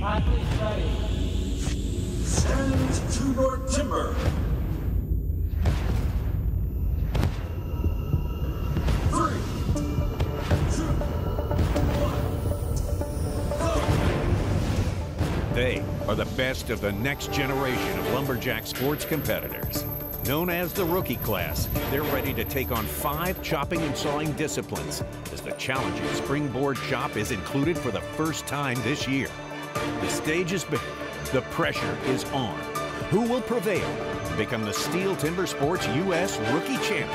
Athletes ready. Stand to your timber. 3, 2, 1, go! They are the best of the next generation of lumberjack sports competitors. Known as the rookie class, they're ready to take on 5 chopping and sawing disciplines, as the challenging springboard chop is included for the first time this year. The stage is big, the pressure is on. Who will prevail to become the STIHL Timbersports U.S. Rookie Champion?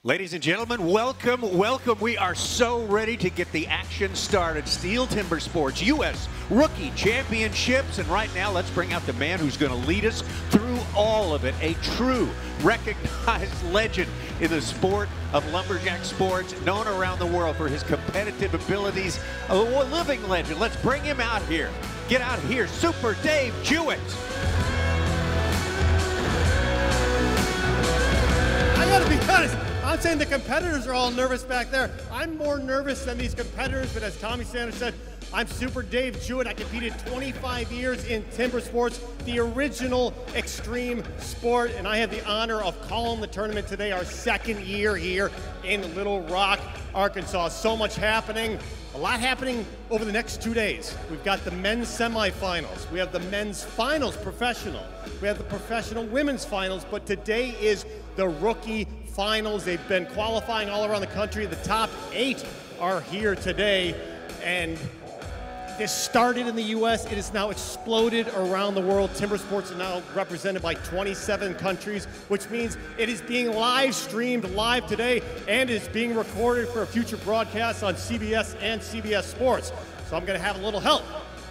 Ladies and gentlemen, welcome, welcome. We are so ready to get the action started. STIHL Timbersports U.S. Rookie Championships. And right now, let's bring out the man who's going to lead us through all of it. A true, recognized legend in the sport of lumberjack sports, known around the world for his competitive abilities. A living legend. Let's bring him out here. Get out here, Super Dave Jewett. I gotta be honest, I'm saying the competitors are all nervous back there. I'm more nervous than these competitors, but as Tommy Sanders said, I'm Super Dave Jewett. I competed 25 years in timber sports, the original extreme sport, and I have the honor of calling the tournament today, our second year here in Little Rock, Arkansas. So much happening. A lot happening over the next 2 days. We've got the men's semifinals. We have the men's finals professional. We have the professional women's finals, but today is the rookie finals. They've been qualifying all around the country. The top 8 are here today, and this started in the U.S. It has now exploded around the world. Timber sports are now represented by 27 countries, which means it is being live streamed live today, and is being recorded for a future broadcast on CBS and CBS Sports. So I'm going to have a little help.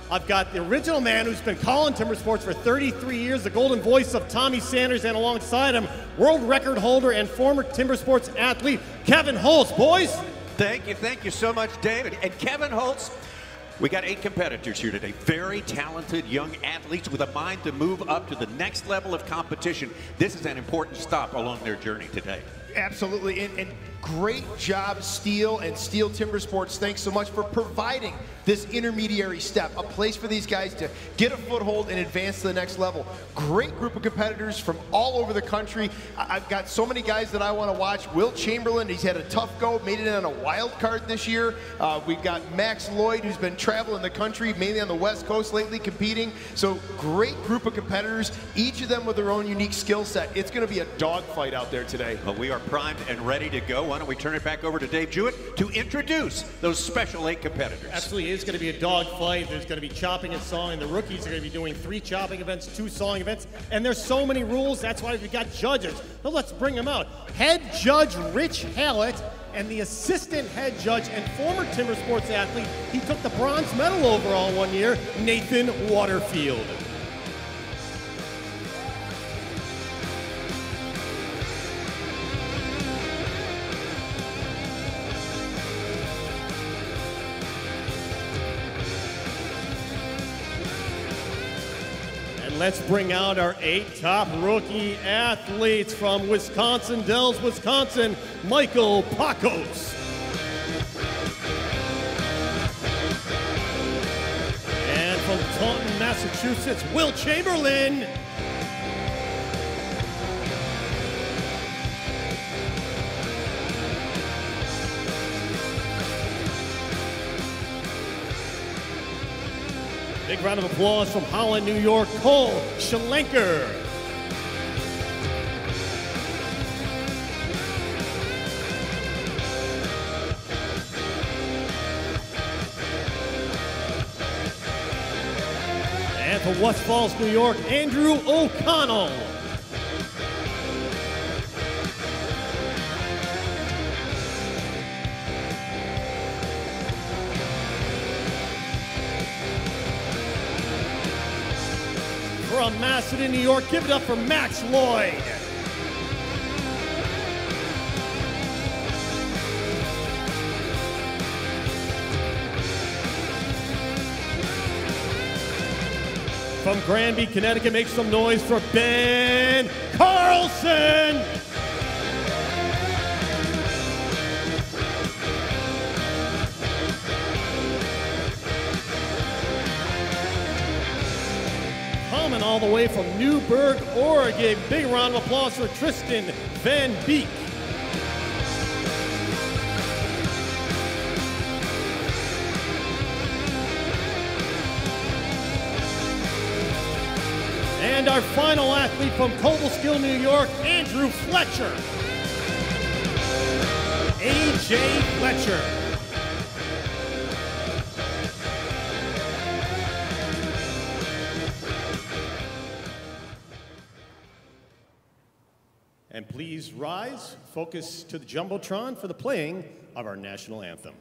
I've got the original man who's been calling timber sports for 33 years, the golden voice of Tommy Sanders, and alongside him, world record holder and former timber sports athlete, Kevin Holtz. Boys. Thank you so much, David. And Kevin Holtz, we got 8 competitors here today. Very talented young athletes with a mind to move up to the next level of competition. This is an important stop along their journey today. Absolutely, and great job, STIHL and STIHL Timbersports. Thanks so much for providing this intermediary step, a place for these guys to get a foothold and advance to the next level. Great group of competitors from all over the country. I've got so many guys that I want to watch. Will Chamberlain, he's had a tough go, made it on a wild card this year. We've got Max Lloyd, who's been traveling the country, mainly on the West Coast lately, competing. So great group of competitors, each of them with their own unique skill set. It's going to be a dogfight out there today. Well, we are primed and ready to go. Why don't we turn it back over to Dave Jewett to introduce those special 8 competitors. Absolutely, it's going to be a dogfight. There's going to be chopping and sawing. The rookies are going to be doing 3 chopping events, 2 sawing events, and there's so many rules. That's why we got judges. So let's bring them out. Head judge Rich Hallett, and the assistant head judge and former timber sports athlete, he took the bronze medal overall one year, Nathan Waterfield. Let's bring out our 8 top rookie athletes from Wisconsin Dells, Wisconsin, Michael Pacos. And from Taunton, Massachusetts, Will Chamberlain. Big round of applause from Holland, New York, Cole Schlenker. And from West Falls, New York, Andrew O'Connell. From Macedon, New York, give it up for Max Lloyd. From Granby, Connecticut, make some noise for Ben Carlson. all the way from Newburgh, Oregon. Big round of applause for Tristan Van Beek. And our final athlete from Cobleskill, New York, Andrew Fletcher. A.J. Fletcher. And please rise, focus to the Jumbotron for the playing of our national anthem.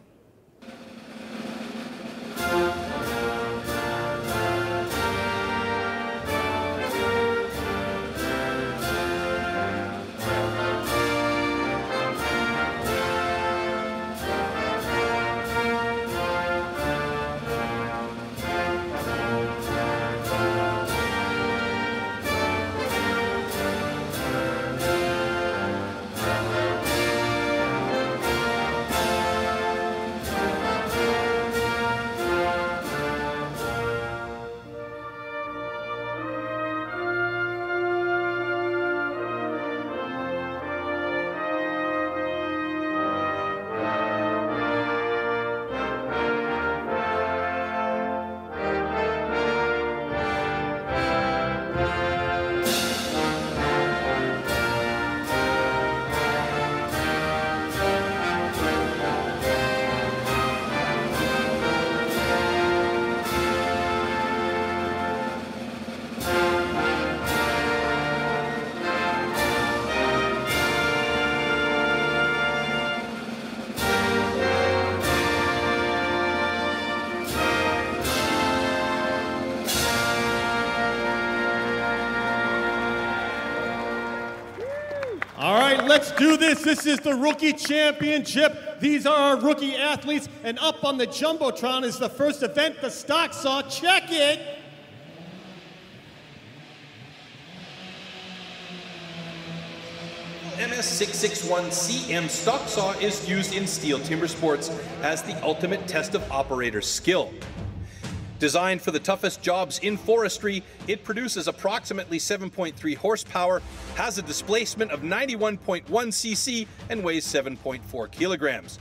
Let's do this. This is the Rookie Championship. These are our rookie athletes. And up on the Jumbotron is the first event, the stock saw. Check it. MS661CM stock saw is used in STIHL Timbersports as the ultimate test of operator skill. Designed for the toughest jobs in forestry, it produces approximately 7.3 horsepower, has a displacement of 91.1 cc, and weighs 7.4 kilograms.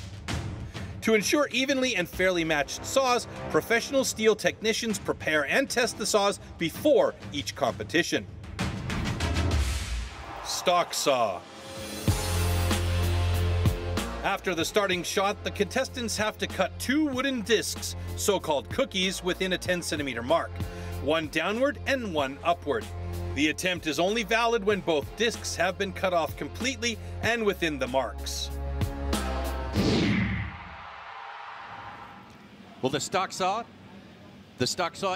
To ensure evenly and fairly matched saws, professional steel technicians prepare and test the saws before each competition. Stock saw. After the starting shot, the contestants have to cut 2 wooden discs, so-called cookies, within a 10-centimeter mark, one downward and one upward. The attempt is only valid when both discs have been cut off completely and within the marks. Well, the stock saw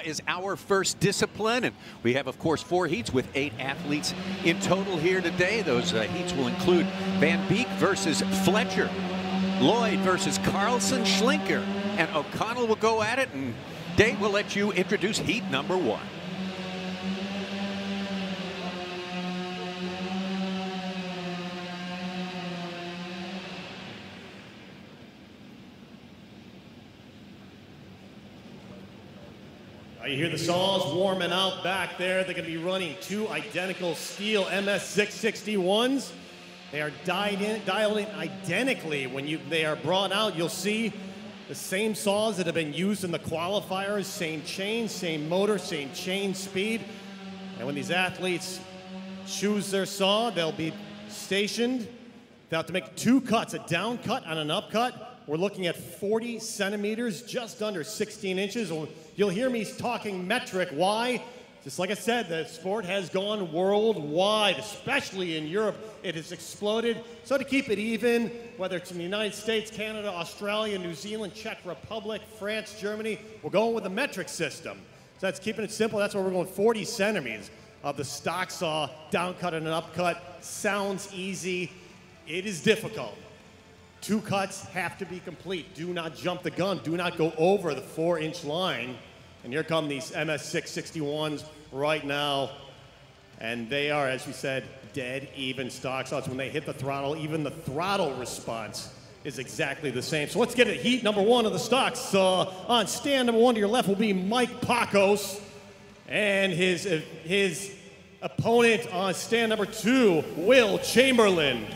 is our first discipline, and we have, of course, 4 heats with 8 athletes in total here today. Those heats will include Van Beek versus Fletcher, Lloyd versus Carlson, Schlinker, and O'Connell will go at it, and Dave will let you introduce heat number 1. You hear the saws warming out back there. They're going to be running 2 identical STIHL MS661s. They are dialed in identically. When they are brought out, you'll see the same saws that have been used in the qualifiers, same chain, same motor, same chain speed. And when these athletes choose their saw, they'll be stationed. They'll have to make 2 cuts, a down cut and an up cut. We're looking at 40 centimeters, just under 16 inches. You'll hear me talking metric. Why? Just like I said, the sport has gone worldwide, especially in Europe. It has exploded. So to keep it even, whether it's in the United States, Canada, Australia, New Zealand, Czech Republic, France, Germany, we're going with the metric system. So that's keeping it simple. That's why we're going 40 centimeters of the stock saw, down cut and an up cut. Sounds easy. It is difficult. 2 cuts have to be complete. Do not jump the gun. Do not go over the 4-inch line. And here come these MS661s right now. And they are, as we said, dead even stock saws. When they hit the throttle, even the throttle response is exactly the same. So let's get it. Heat number 1 of the stock saw. On stand number 1 to your left will be Mike Pacos. And his opponent on stand number 2, Will Chamberlain.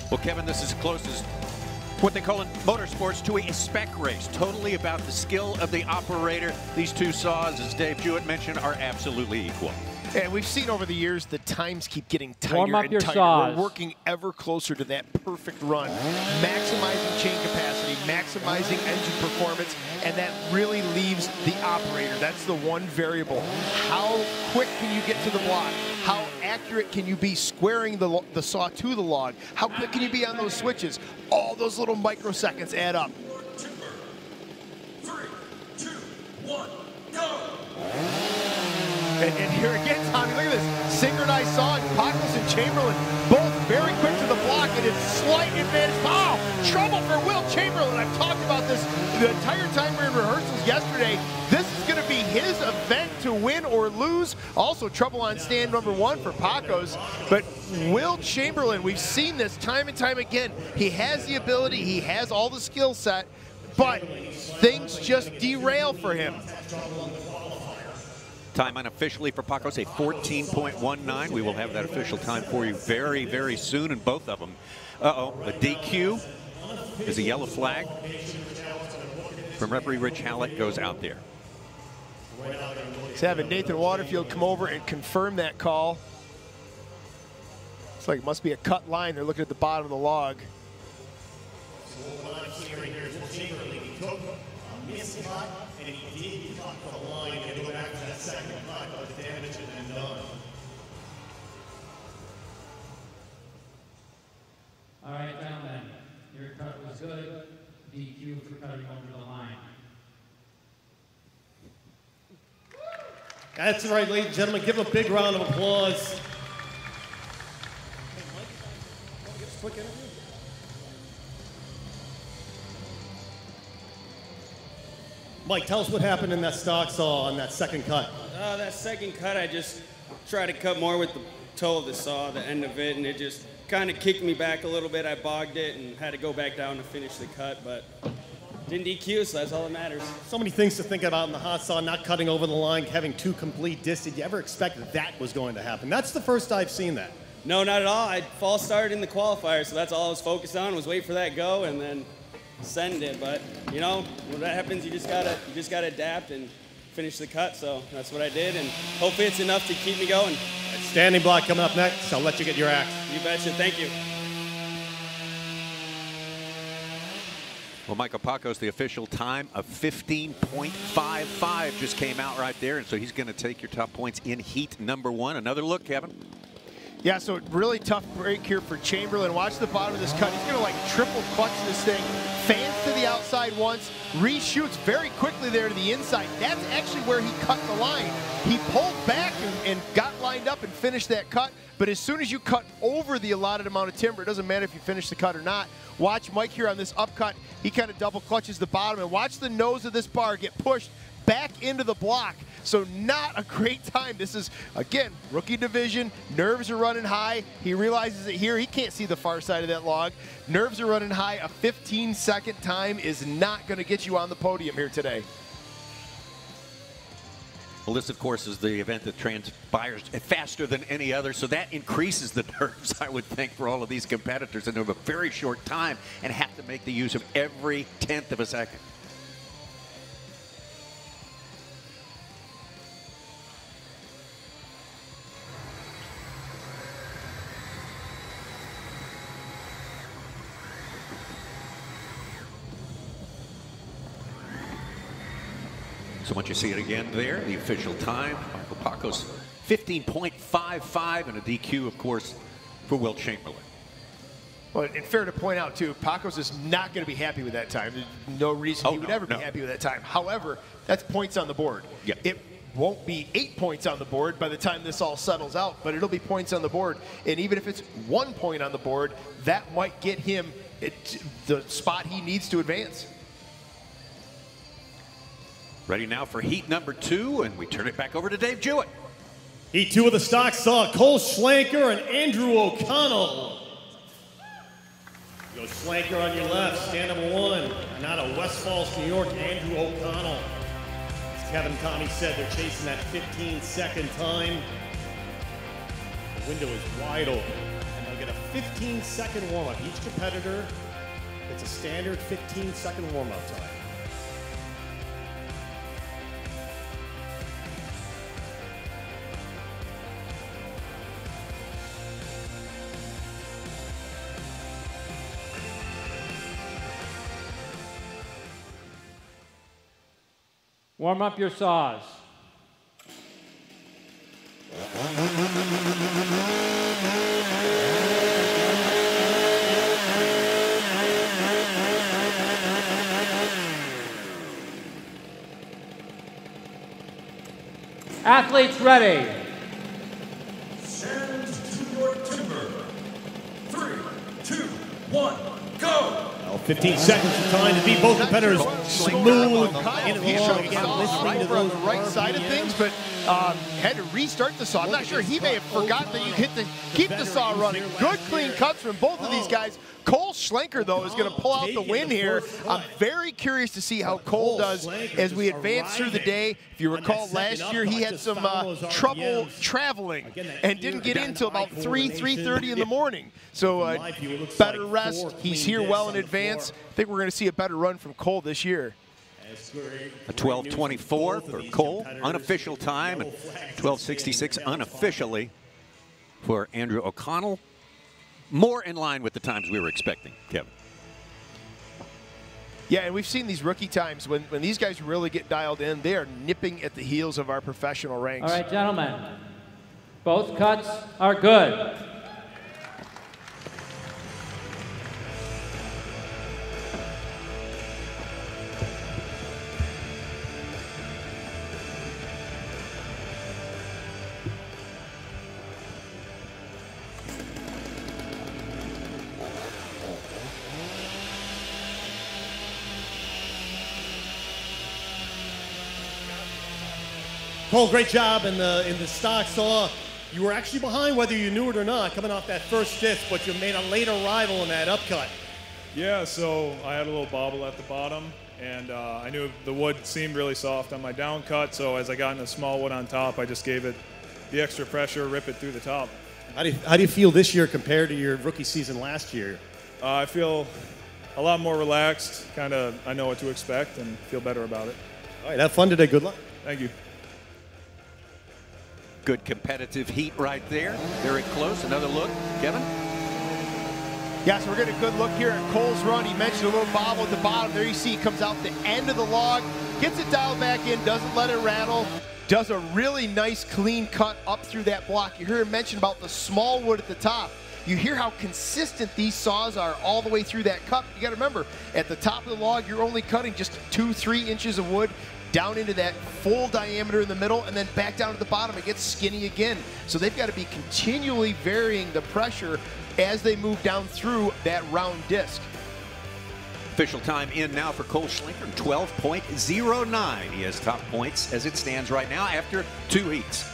Well, Kevin, this is close as what they call in motorsports to a spec race. Totally about the skill of the operator. These two saws, as Dave Jewett mentioned, are absolutely equal. And we've seen over the years the times keep getting tighter Warm up and your tighter. saws. We're working ever closer to that perfect run, maximizing chain capacity, maximizing engine performance, and that really leaves the operator. That's the one variable. How quick can you get to the block? How accurate can you be squaring the saw to the log? How quick can you be on those switches? All those little microseconds add up. 3, 2, 1, go! And here again, Tommy, look at this. Synchronized saw, Pacos and Chamberlain, both very quick to the block, and it's slight advantage. Oh, trouble for Will Chamberlain. I've talked about this the entire time we were in rehearsals yesterday. This is going to be his event to win or lose. Also, trouble on stand number 1 for Pacos. But Will Chamberlain, we've seen this time and time again. He has the ability, he has all the skill set, but things just derail for him. Time unofficially for Pacos, a 14.19. We will have that official time for you very, very soon, and both of them. Uh-oh, a DQ is a yellow flag from referee Rich Hallett goes out there. Let's have Nathan Waterfield come over and confirm that call. It's like it must be a cut line. They're looking at the bottom of the log. And he did cut the line and go back to that second cut, but the damage had been done. All right, gentlemen, your cut was good. DQ for cutting over the line. That's right, ladies and gentlemen. Give him a big round of applause. Hey, Mike, want to give us a quick interview? Mike, tell us what happened in that stock saw on that second cut. That second cut, I just tried to cut more with the toe of the saw, the end of it, and it just kind of kicked me back a little bit. I bogged it and had to go back down to finish the cut, but didn't DQ, so that's all that matters. So many things to think about in the hot saw, not cutting over the line, having 2 complete discs. Did you ever expect that was going to happen? That's the first I've seen that. No, not at all. I false started in the qualifier, so that's all I was focused on, was wait for that go and then send it. But you know, when that happens, you just gotta adapt and finish the cut. So that's what I did, and hopefully it's enough to keep me going. Standing block coming up next. I'll let you get your act. You betcha. Thank you. Well, Michael Pacos, the official time of 15.55 just came out right there, and so he's going to take your top points in heat number 1. Another look, Kevin. Yeah, so really tough break here for Chamberlain. Watch the bottom of this cut. He's going to like triple clutch this thing. Fans to the outside once, reshoots very quickly there to the inside. That's actually where he cut the line. He pulled back and got lined up and finished that cut. But as soon as you cut over the allotted amount of timber, it doesn't matter if you finish the cut or not. Watch Mike here on this upcut. He kind of double clutches the bottom, and watch the nose of this bar get pushed back into the block. So not a great time. This is, again, rookie division. Nerves are running high. He realizes it here. He can't see the far side of that log. Nerves are running high. A 15-second time is not going to get you on the podium here today. Well, this, of course, is the event that transpires faster than any other, so that increases the nerves, I would think, for all of these competitors, and they have a very short time and have to make the use of every 1/10 of a second. So once you see it again there, the official time, Michael Pacos, 15.55, and a DQ, of course, for Will Chamberlain. Well, and fair to point out, too, Pacos is not going to be happy with that time. There's no reason he would ever be happy with that time. However, that's points on the board. Yeah. It won't be 8 points on the board by the time this all settles out, but it'll be points on the board. And even if it's 1 point on the board, that might get him the spot he needs to advance. Ready now for heat number 2, and we turn it back over to Dave Jewett. Heat 2 of the stock saw Cole Schlenker and Andrew O'Connell. Go Schlenker on your left, stand number 1. And out of West Falls, New York, Andrew O'Connell. As Kevin and Tommy said, they're chasing that 15-second time. The window is wide open. And they'll get a 15-second warm-up. Each competitor gets a standard 15-second warm-up time. Warm up your saws. Athletes ready. Stand to your timber. 3, 2, 1, go! 15 seconds of time to beat both competitors smooth into the log. Again, listening to on those the right side of things, but had to restart the saw. I'm not sure. He may have forgotten that you hit the keep the saw running. Good clean cuts from both of these guys. Cole Schlenker, though, is going to pull out the win here. I'm very curious to see how Cole does as we advance through the day. If you recall, last year he had some trouble traveling and didn't get in until about 3:30 in the morning. So better rest. He's here well in advance. I think we're going to see a better run from Cole this year. A 12:24 for Cole, unofficial time, and 12:66 unofficially for Andrew O'Connell. More in line with the times we were expecting, Kevin. Yeah, and we've seen these rookie times when these guys really get dialed in, they are nipping at the heels of our professional ranks. All right, gentlemen. Both cuts are good. Cole, great job in the stock saw. You were actually behind whether you knew it or not, coming off that first disc, but you made a late arrival in that upcut. Yeah, so I had a little bobble at the bottom, and I knew the wood seemed really soft on my down cut, so as I got in a small wood on top, I just gave it the extra pressure, rip it through the top. How do you feel this year compared to your rookie season last year? I feel a lot more relaxed, kind of I know what to expect and feel better about it. All right, have fun today. Good luck. Thank you. Good competitive heat right there. Very close. Another look. Kevin? Yeah, so we're getting a good look here at Cole's run. He mentioned a little bobble at the bottom. There you see he comes out the end of the log, gets it dialed back in, doesn't let it rattle, does a really nice clean cut up through that block. You hear him mention about the small wood at the top. You hear how consistent these saws are all the way through that cut. You got to remember, at the top of the log, you're only cutting just 2-3 inches of wood down into that full diameter in the middle, and then back down to the bottom. It gets skinny again. So they've got to be continually varying the pressure as they move down through that round disc. Official time in now for Cole Schlenker, 12.09. He has top points as it stands right now after 2 heats.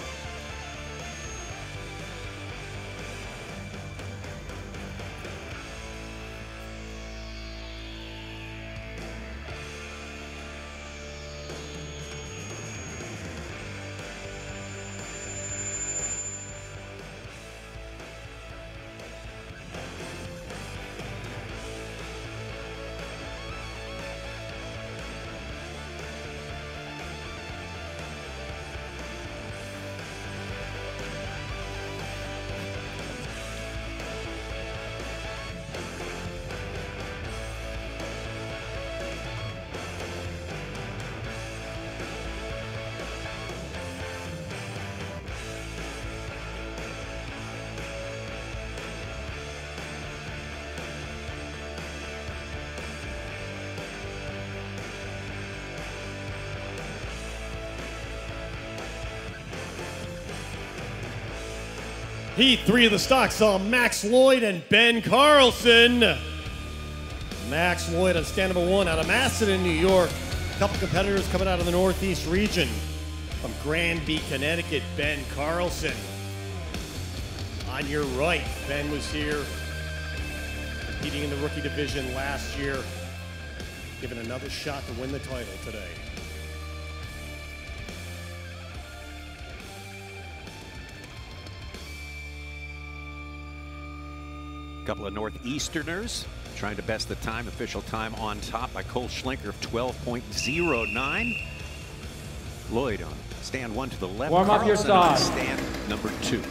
Heat 3 of the stock saw Max Lloyd and Ben Carlson. Max Lloyd on stand number 1 out of Macedon, New York. A couple competitors coming out of the Northeast region. From Granby, Connecticut, Ben Carlson. On your right, Ben was here competing in the rookie division last year, given another shot to win the title today. Couple of Northeasterners trying to best the time. Official time on top by Cole Schlinker of 12.09. Lloyd on stand 1 to the left. Warm up your Carlson on side. stand number 2.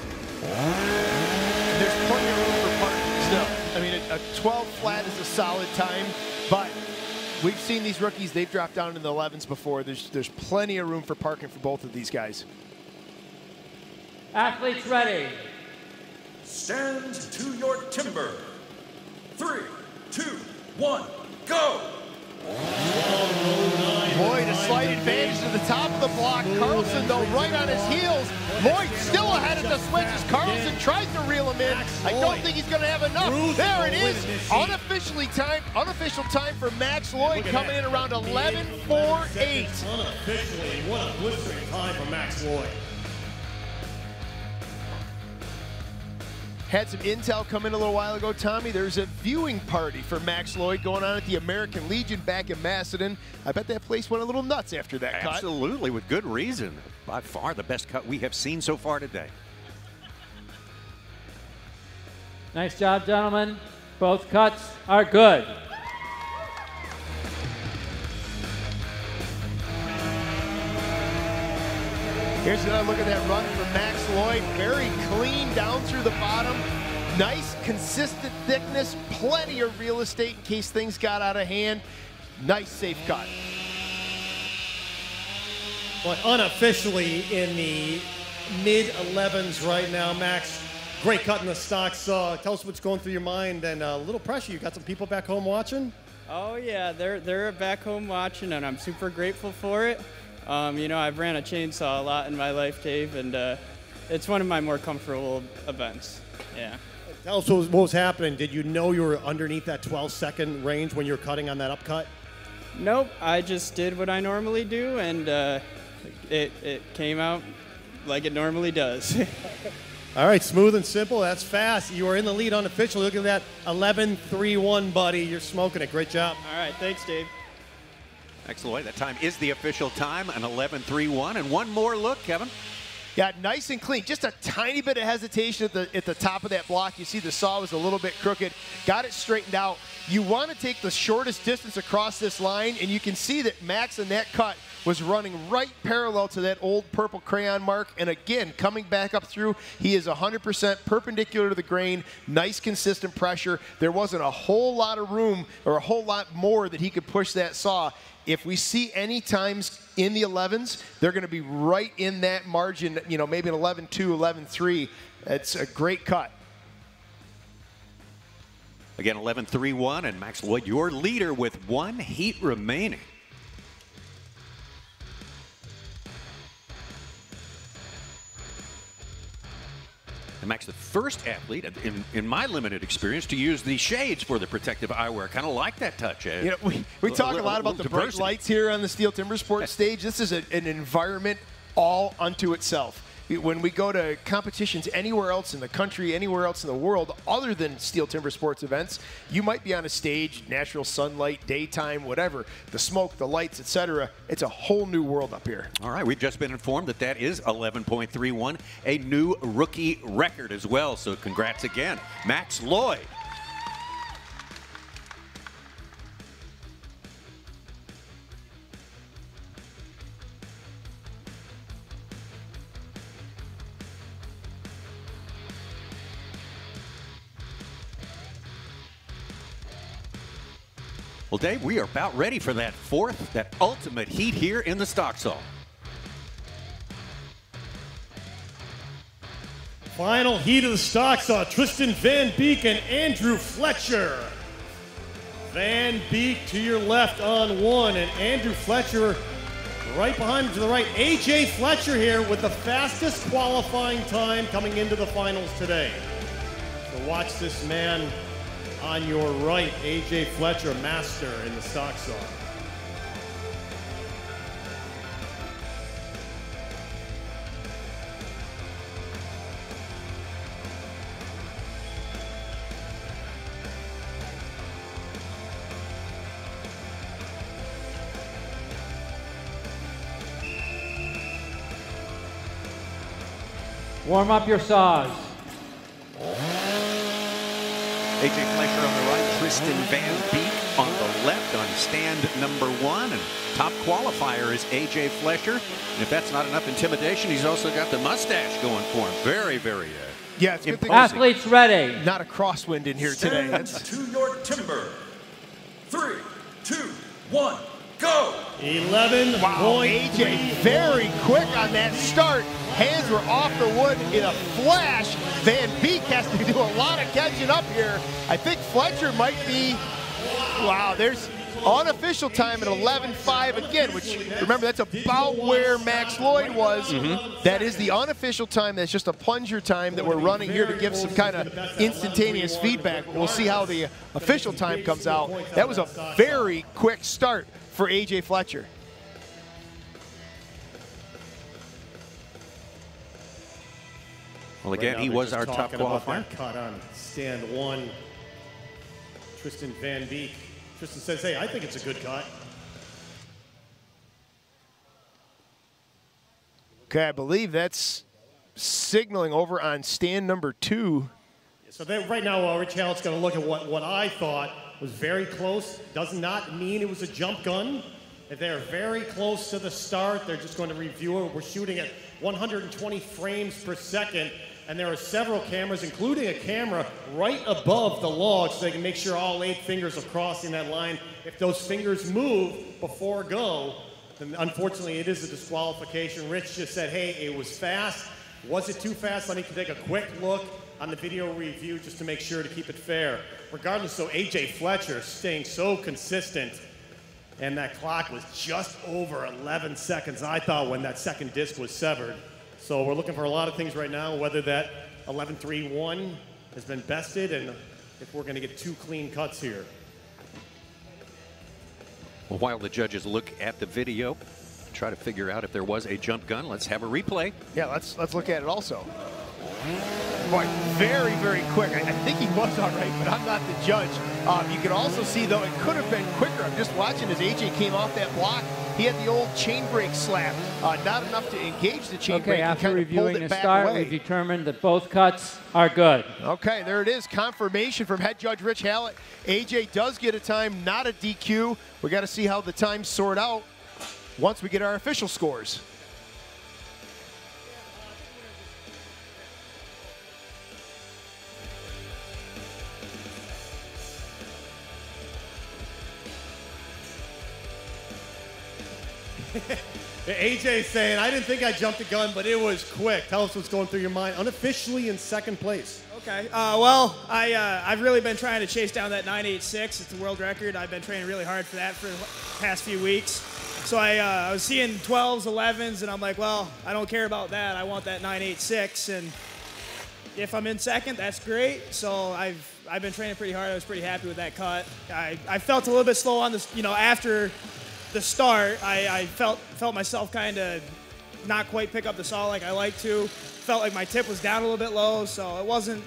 There's plenty of room for parking still. I mean, a 12 flat is a solid time, but we've seen these rookies, they've dropped down in the 11s before. There's plenty of room for parking for both of these guys. Athletes ready. Stand to your timber. 3, 2, 1, go! Lloyd, a slight advantage to the top of the block. Carlson, though, right on his heels. Lloyd still ahead of the switch as Carlson tries to reel him in. I don't think he's going to have enough. There it is. Unofficial time for Max Lloyd coming in around 11.48. Unofficially, what a blistering time for Max Lloyd. Had some intel come in a little while ago, Tommy. There's a viewing party for Max Lloyd going on at the American Legion back in Macedon. I bet that place went a little nuts after that cut. Absolutely, with good reason. By far the best cut we have seen so far today. Nice job, gentlemen. Both cuts are good. Here's another look at that run from Max Lloyd. Very clean down through the bottom. Nice, consistent thickness. Plenty of real estate in case things got out of hand. Nice, safe cut. But unofficially in the mid-11s right now, Max. Great cut in the stocks. Tell us what's going through your mind and a little pressure. You got some people back home watching? Oh yeah, they're back home watching, and I'm super grateful for it. You know, I've ran a chainsaw a lot in my life, Dave, and it's one of my more comfortable events. Yeah. Tell us what was happening. Did you know you were underneath that 12-second range when you were cutting on that upcut? Nope, I just did what I normally do, and it came out like it normally does. All right, smooth and simple. That's fast. You are in the lead unofficially. Look at that 11.31, buddy. You're smoking it. Great job. All right, thanks, Dave. Max Lloyd, that time is the official time, an 11.31. And one more look, Kevin. Yeah, nice and clean. Just a tiny bit of hesitation at the top of that block. You see the saw was a little bit crooked. Got it straightened out. You want to take the shortest distance across this line, and you can see that Max in that cut was running right parallel to that old purple crayon mark. And again, coming back up through, he is 100% perpendicular to the grain. Nice, consistent pressure. There wasn't a whole lot of room or a whole lot more that he could push that saw. If we see any times in the 11s, they're going to be right in that margin, you know, maybe an 11.2, 11.3. It's a great cut. Again, 11.31, and Max Lloyd, your leader with one heat remaining. And Max, the first athlete, in my limited experience, to use the shades for the protective eyewear. Kind of like that touch. You know, we talk a lot about the bright lights here on the STIHL Timbersports stage. This is an environment all unto itself. When we go to competitions anywhere else in the country, anywhere else in the world, other than STIHL Timbersports events, you might be on a stage, natural sunlight, daytime, whatever, the smoke, the lights, etc. It's a whole new world up here. All right, we've just been informed that that is 11.31, a new rookie record as well. So congrats again, Max Lloyd. Well, Dave, we are about ready for that fourth, that ultimate heat here in the stock saw. Final heat of the stock saw, Tristan Van Beek and Andrew Fletcher. Van Beek to your left on one, and Andrew Fletcher right behind him to the right. AJ Fletcher here with the fastest qualifying time coming into the finals today. So watch this man On your right, AJ Fletcher, master in the stock saw. Warm up your saws. AJ Fletcher on the right, Tristan Van Beek on the left on stand number 1. And top qualifier is AJ Fletcher. And if that's not enough intimidation, he's also got the mustache going for him. Very, very yeah, it's good thing athletes ready. not a crosswind in here today. Stand to your timber. 3, 2, 1, go! 11. Wow, AJ very quick on that start. Hands were off the wood in a flash. Van Beek has to do a lot of catching up here. I think Fletcher might be, wow, there's unofficial time at 11.5 again, which, remember, that's about where Max Lloyd was. That is the unofficial time. That's just a plunger time that we're running here to give some kind of instantaneous feedback. We'll see how the official time comes out. That was a very quick start for AJ Fletcher. Well, again, he was our top qualifier. Cut on stand 1. Tristan Van Beek. Tristan says, hey, I think it's a good cut. Okay, I believe that's signaling over on stand number 2. So then right now, Rich Hallett's going to look at what I thought was very close. Does not mean it was a jump gun. If they're very close to the start, they're just going to review it. We're shooting at 120 frames per second. And there are several cameras, including a camera right above the log, so they can make sure all 8 fingers are crossing that line. If those fingers move before go, then unfortunately it is a disqualification. Rich just said, hey, it was fast. Was it too fast? Let me take a quick look on the video review just to make sure to keep it fair. Regardless, so AJ Fletcher staying so consistent, and that clock was just over 11 seconds, I thought, when that second disc was severed. So we're looking for a lot of things right now, whether that 11.31 has been bested and if we're going to get 2 clean cuts here. Well, while the judges look at the video, try to figure out if there was a jump gun, let's have a replay. Yeah, let's look at it also. Boy, very, very quick. I think he was all right, but I'm not the judge. You can also see, though, it could have been quicker. I'm just watching as AJ came off that block. He had the old chain brake slap. Not enough to engage the chain brake. Okay, after kind of reviewing the back start, away. we determined that both cuts are good. Okay, there it is. Confirmation from head judge Rich Hallett. AJ does get a time, not a DQ. We got to see how the times sort out once we get our official scores. AJ saying, I didn't think I jumped the gun, but it was quick. Tell us what's going through your mind. Unofficially in second place. Okay. Well, I've really been trying to chase down that 9.86. It's a world record. I've been training really hard for that for the past few weeks. So I was seeing 12s, 11s, and I'm like, well, I don't care about that. I want that 9.86. And if I'm in second, that's great. So I've been training pretty hard. I was pretty happy with that cut. I felt a little bit slow on this, after the start. I felt myself kind of not quite pick up the saw like I like to. Felt like my tip was down a little bit low, so it wasn't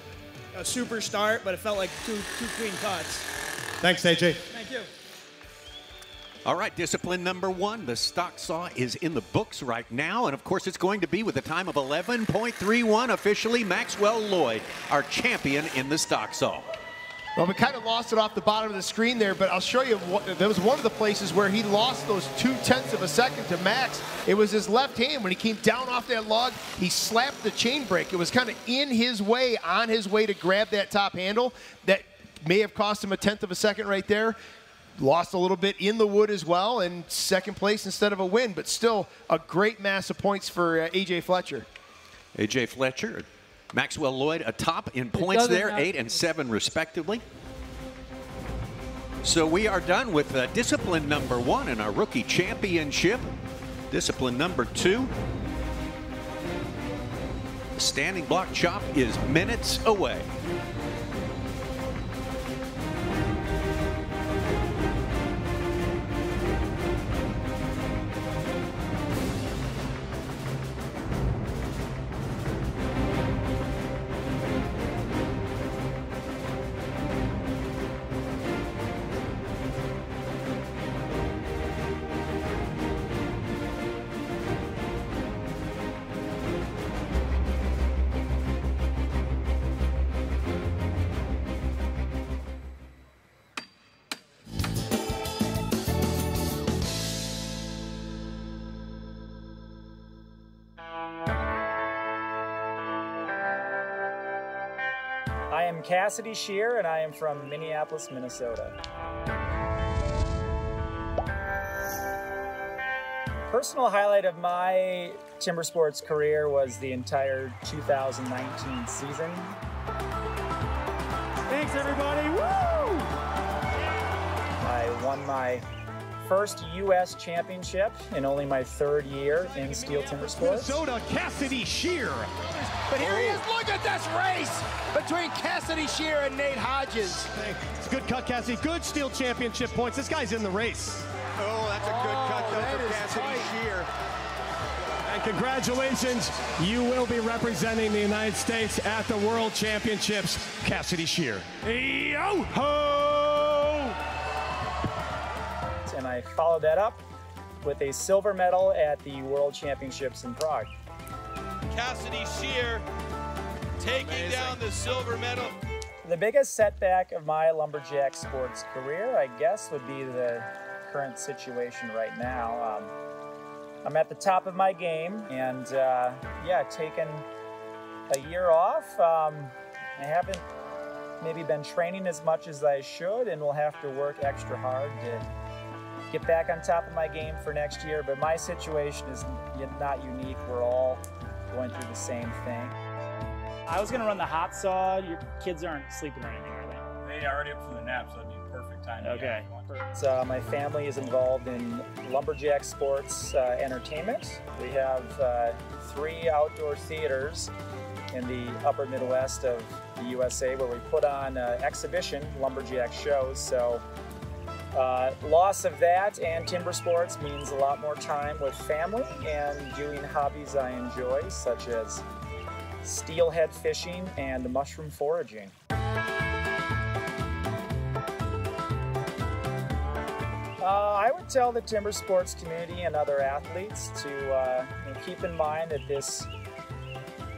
a super start, but it felt like two clean cuts. Thanks, AJ. Thank you. All right, discipline number 1. The stock saw is in the books right now, and of course it's going to be with a time of 11.31. Officially, Maxwell Lloyd, our champion in the stock saw. Well, we kind of lost it off the bottom of the screen there, but I'll show you, there was one of the places where he lost those 0.2 of a second to Max. It was his left hand. When he came down off that log, he slapped the chain brake. It was kind of in his way, on his way to grab that top handle. That may have cost him 0.1 of a second right there. Lost a little bit in the wood as well, and second place instead of a win, but still a great mass of points for AJ Fletcher. AJ Fletcher, Maxwell Lloyd atop in points there, 8 and 7 respectively. So we are done with discipline number 1 in our rookie championship. Discipline number 2. The standing block chop is minutes away. I am Cassidy Shear, and I am from Minneapolis, Minnesota. Personal highlight of my timber sports career was the entire 2019 season. Thanks, everybody. Woo! I won my first U.S. championship in only my 3rd year in steel timber sports. Minnesota, Cassidy Shear. But here he is. Look at this race between Cassidy Shear and Nate Hodges. It's a good cut, Cassidy. Good steel championship points. This guy's in the race. Oh, that's a good cut though for Cassidy Shear. And congratulations, you will be representing the United States at the World Championships, Cassidy Shear. Yo-ho! And I followed that up with a silver medal at the World Championships in Prague. Cassidy Shear taking down the silver medal. The biggest setback of my lumberjack sports career, I guess, would be the current situation right now. I'm at the top of my game, and yeah, taken a year off. I haven't maybe been training as much as I should, and will have to work extra hard to get back on top of my game for next year. But my situation is not unique. We're all going through the same thing. I was going to run the hot saw. Your kids aren't sleeping or anything, are they? They are already up for the nap, so it'd be perfect time. Okay. So my family is involved in lumberjack sports entertainment. We have 3 outdoor theaters in the upper Midwest of the USA where we put on exhibition lumberjack shows. So loss of that and timber sports means a lot more time with family and doing hobbies I enjoy, such as steelhead fishing and mushroom foraging. I would tell the timber sports community and other athletes to keep in mind that this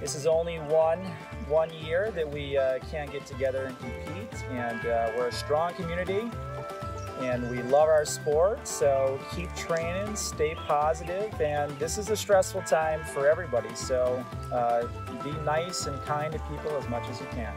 is only one year that we can't get together and compete, and we're a strong community and we love our sport, so keep training, stay positive, and this is a stressful time for everybody, so be nice and kind to people as much as you can.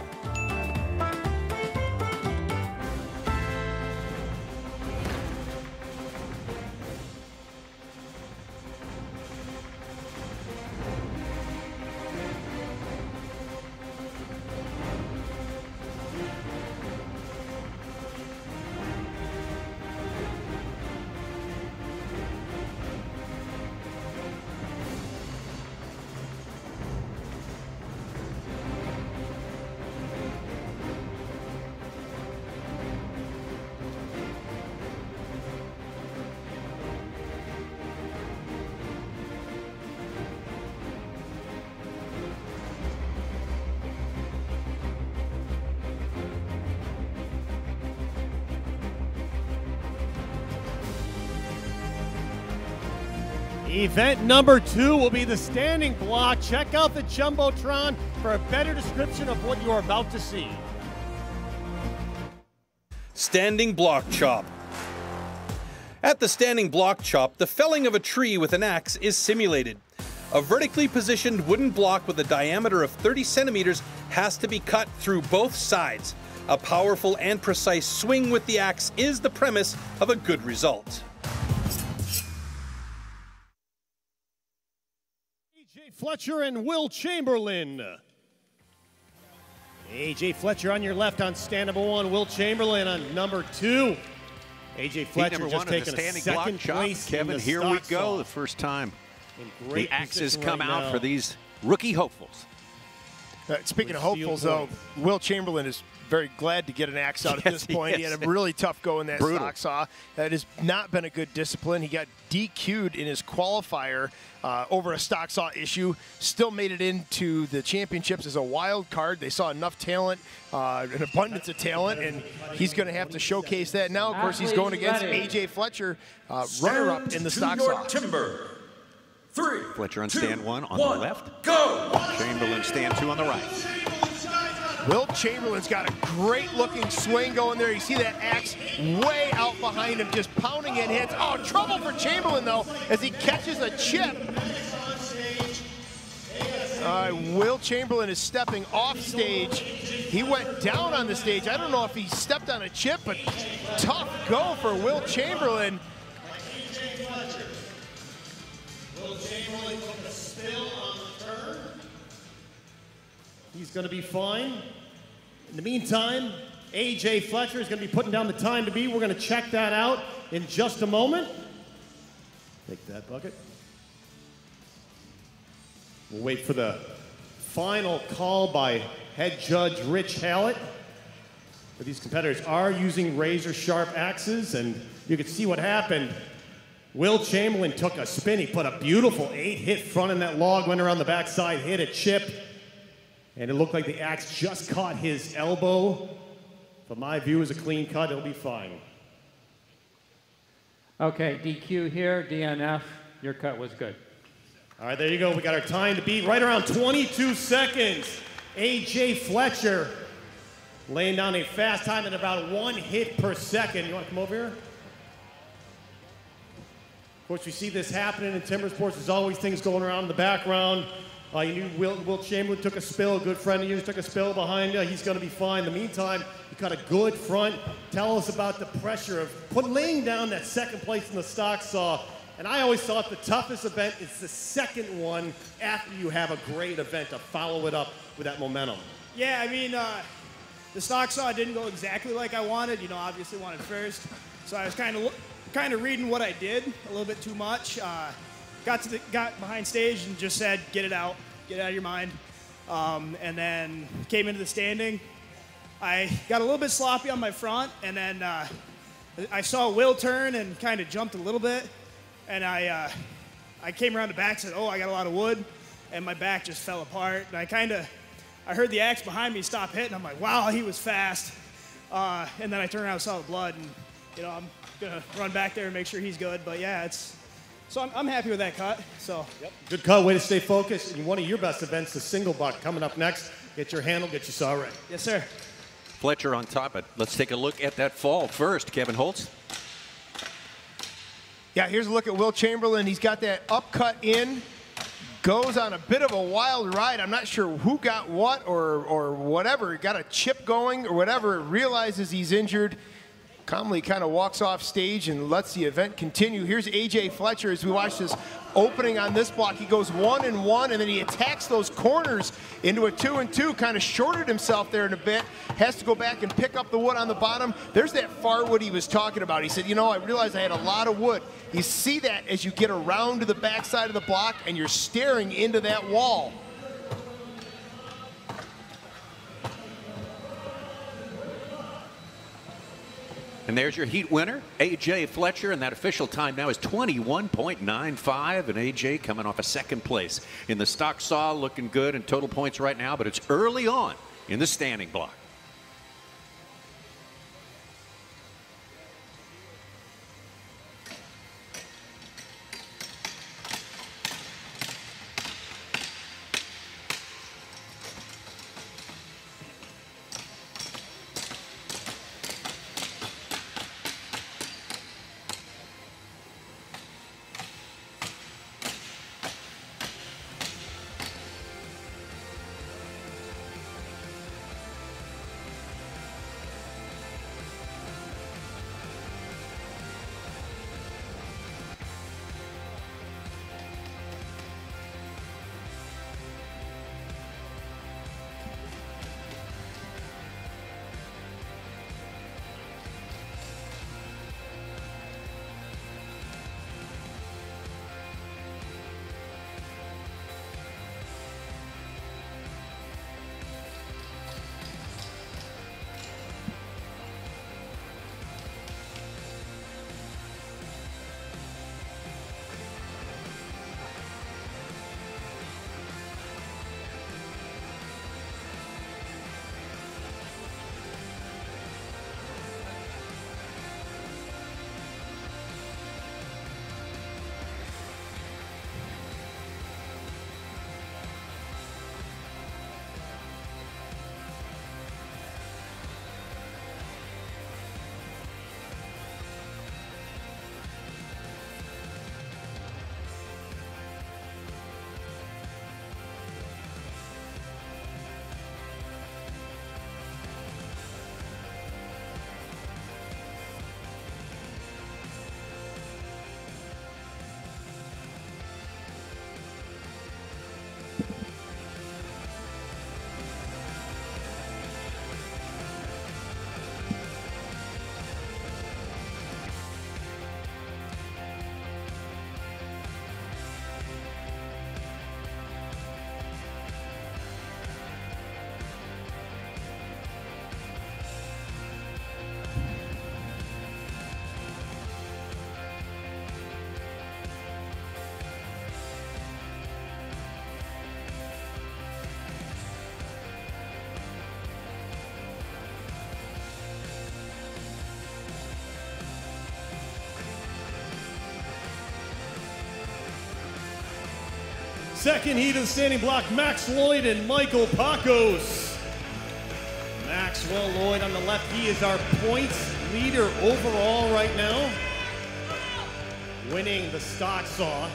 Event number 2 will be the standing block. Check out the Jumbotron for a better description of what you're about to see. Standing block chop. At the standing block chop, the felling of a tree with an axe is simulated. A vertically positioned wooden block with a diameter of 30 centimeters has to be cut through both sides. A powerful and precise swing with the axe is the premise of a good result. AJ Fletcher and Will Chamberlain. AJ Fletcher on your left on stand number 1, Will Chamberlain on number 2. AJ Fletcher just taking a second place. Kevin, here we go, the first time the axes come out for these rookie hopefuls. Speaking of hopefuls, though, Will Chamberlain is very glad to get an axe out at this point. He had a really tough go in that stock saw. That has not been a good discipline. He got DQ'd in his qualifier over a stock saw issue. Still made it into the championships as a wild card. They saw enough talent, an abundance of talent, and he's going to have to showcase that now. Of course, he's going against AJ Fletcher, runner-up in the stock saw. Timber. 3, Fletcher on stand 1 on the left. Go! Chamberlain stand 2 on the right. Will Chamberlain's got a great-looking swing going there. You see that axe way out behind him, just pounding in hits. Oh, trouble for Chamberlain, though, as he catches a chip. Will Chamberlain is stepping off stage. He went down on the stage. I don't know if he stepped on a chip, but tough go for Will Chamberlain. Will Chamberlain took a spill on the turn. He's going to be fine. In the meantime, AJ Fletcher is going to be putting down the time to beat. We're going to check that out in just a moment. Take that bucket. We'll wait for the final call by head judge Rich Hallett. But these competitors are using razor sharp axes, and you can see what happened. Will Chamberlain took a spin. He put a beautiful 8-hit front in that log, went around the backside, hit a chip, and it looked like the axe just caught his elbow. From my view, is a clean cut. It'll be fine. Okay, DQ here, DNF. Your cut was good. All right, there you go. We got our time to beat right around 22 seconds. AJ Fletcher laying down a fast time at about 1 hit per second. You want to come over here? Of course, we see this happening in timber sports. There's always things going around in the background. You knew Will Chamberlain took a spill. A good friend of yours took a spill behind you. He's going to be fine. In the meantime, you got a good front. Tell us about the pressure of laying down that second place in the stock saw. And I always thought the toughest event is the second one after you have a great event to follow it up with that momentum. Yeah, I mean, the stock saw didn't go exactly like I wanted. You know, obviously wanted first. So I was kind of reading what I did a little bit too much. Got behind stage and just said, get it out of your mind. And then came into the standing. I got a little bit sloppy on my front, and then I saw Will turn and kind of jumped a little bit. And I came around the back and said, oh, I got a lot of wood. And my back just fell apart. And I heard the axe behind me stop hitting. I'm like, wow, he was fast. And then I turned around and saw the blood. And, you know, I'm going to run back there and make sure he's good. But, yeah, so I'm happy with that cut. So. Yep. Good cut. Way to stay focused. And one of your best events, the single buck, coming up next. Get your handle, get your saw ready. Yes, sir. Fletcher on top of it. Let's take a look at that fall first. Kevin Holtz. Yeah, here's a look at Will Chamberlain. He's got that upcut in, goes on a bit of a wild ride. I'm not sure who got what or whatever. He got a chip going or whatever, realizes he's injured, calmly kind of walks off stage and lets the event continue. Here's AJ Fletcher as we watch this opening on this block. He goes 1-1, and then he attacks those corners into a 2-2, kind of shorted himself there in a bit, has to go back and pick up the wood on the bottom. There's that far wood he was talking about. He said, you know, I realized I had a lot of wood. You see that as you get around to the backside of the block and you're staring into that wall. And there's your heat winner, AJ Fletcher, and that official time now is 21.95, and AJ coming off a second place in the stock saw, looking good in total points right now, but it's early on in the standing block. second heat of the standing block, Max Lloyd and Michael Pacos. Maxwell Lloyd on the left, he is our points leader overall right now. Winning the stock saw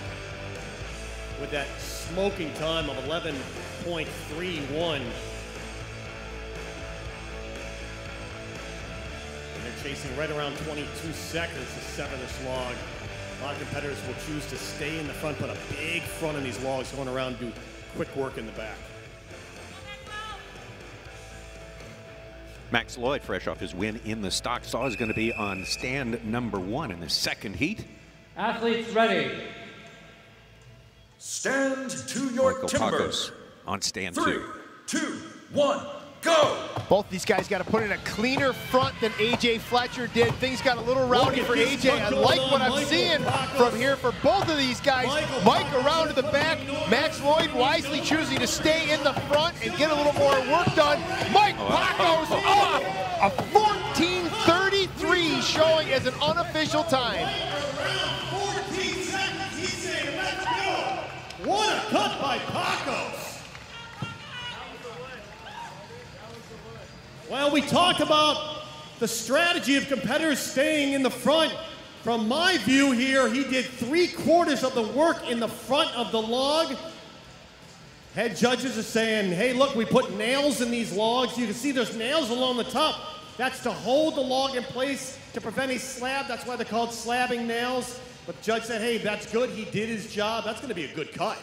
with that smoking time of 11.31. They're chasing right around 22 seconds to sever this log. A lot of competitors will choose to stay in the front, put a big front on these logs, going around, do quick work in the back. Max Lloyd, fresh off his win in the stock saw, is going to be on stand number 1 in the second heat. Athletes ready. Stand to your Michael timber. Pacos on stand 3, 2. 2, 1, go! Both these guys got to put in a cleaner front than AJ Fletcher did. Things got a little rowdy for AJ. I like what I'm seeing from here for both of these guys. Mike around to the back. Max Lloyd wisely choosing to stay in the front and get a little more work done. Mike Pacos off a 14:33 showing as an unofficial time. 14 seconds, he's saying, let's go. What a cut by Pacos. Well, we talked about the strategy of competitors staying in the front. From my view here, he did 3/4 of the work in the front of the log. Head judges are saying, hey, look, we put nails in these logs. You can see there's nails along the top. That's to hold the log in place to prevent a slab. That's why they're called slabbing nails. But the judge said, hey, that's good. He did his job. That's going to be a good cut.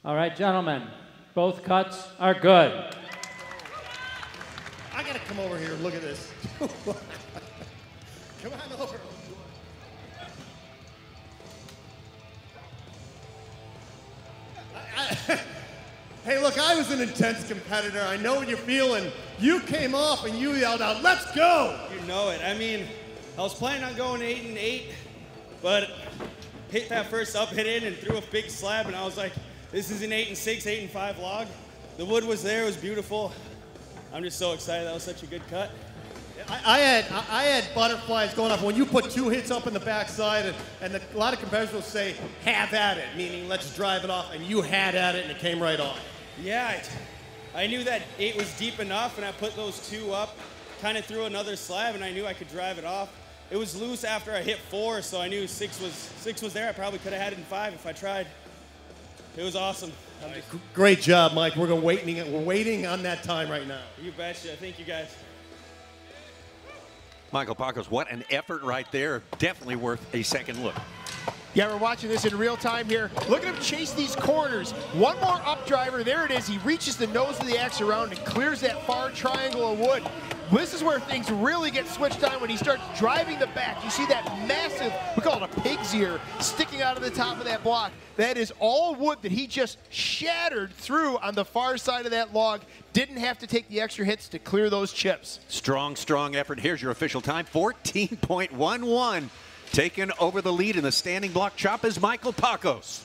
All right, gentlemen, both cuts are good. I got to come over here and look at this. Come on over. Hey, look, I was an intense competitor. I know what you're feeling. You came off and you yelled out, let's go! You know it. I mean, I was planning on going 8-8, but hit that first up hit in and threw a big slab, and I was like, this is an 8-6, 8-5 log. The wood was there, it was beautiful. I'm just so excited. That was such a good cut. I had butterflies going off when you put 2 hits up in the backside, and a lot of competitors will say, have at it, meaning let's drive it off, and you had at it, and it came right off. Yeah, I knew that 8 was deep enough, and I put those 2 up, kind of threw another slab, and I knew I could drive it off. It was loose after I hit 4, so I knew 6 was there. I probably could have had it in 5 if I tried. It was awesome. Great job, Mike. We're waiting on that time right now. You betcha. Thank you, guys. Michael Pacos, what an effort right there. Definitely worth a second look. Yeah, we're watching this in real time here. Look at him chase these corners. One more up driver. There it is. He reaches the nose of the axe around and clears that far triangle of wood. This is where things really get switched on when he starts driving the back. You see that massive, we call it a pig's ear, sticking out of the top of that block. That is all wood that he just shattered through on the far side of that log. Didn't have to take the extra hits to clear those chips. Strong, strong effort. Here's your official time, 14.11. Taking over the lead in the standing block chop is Michael Pacos.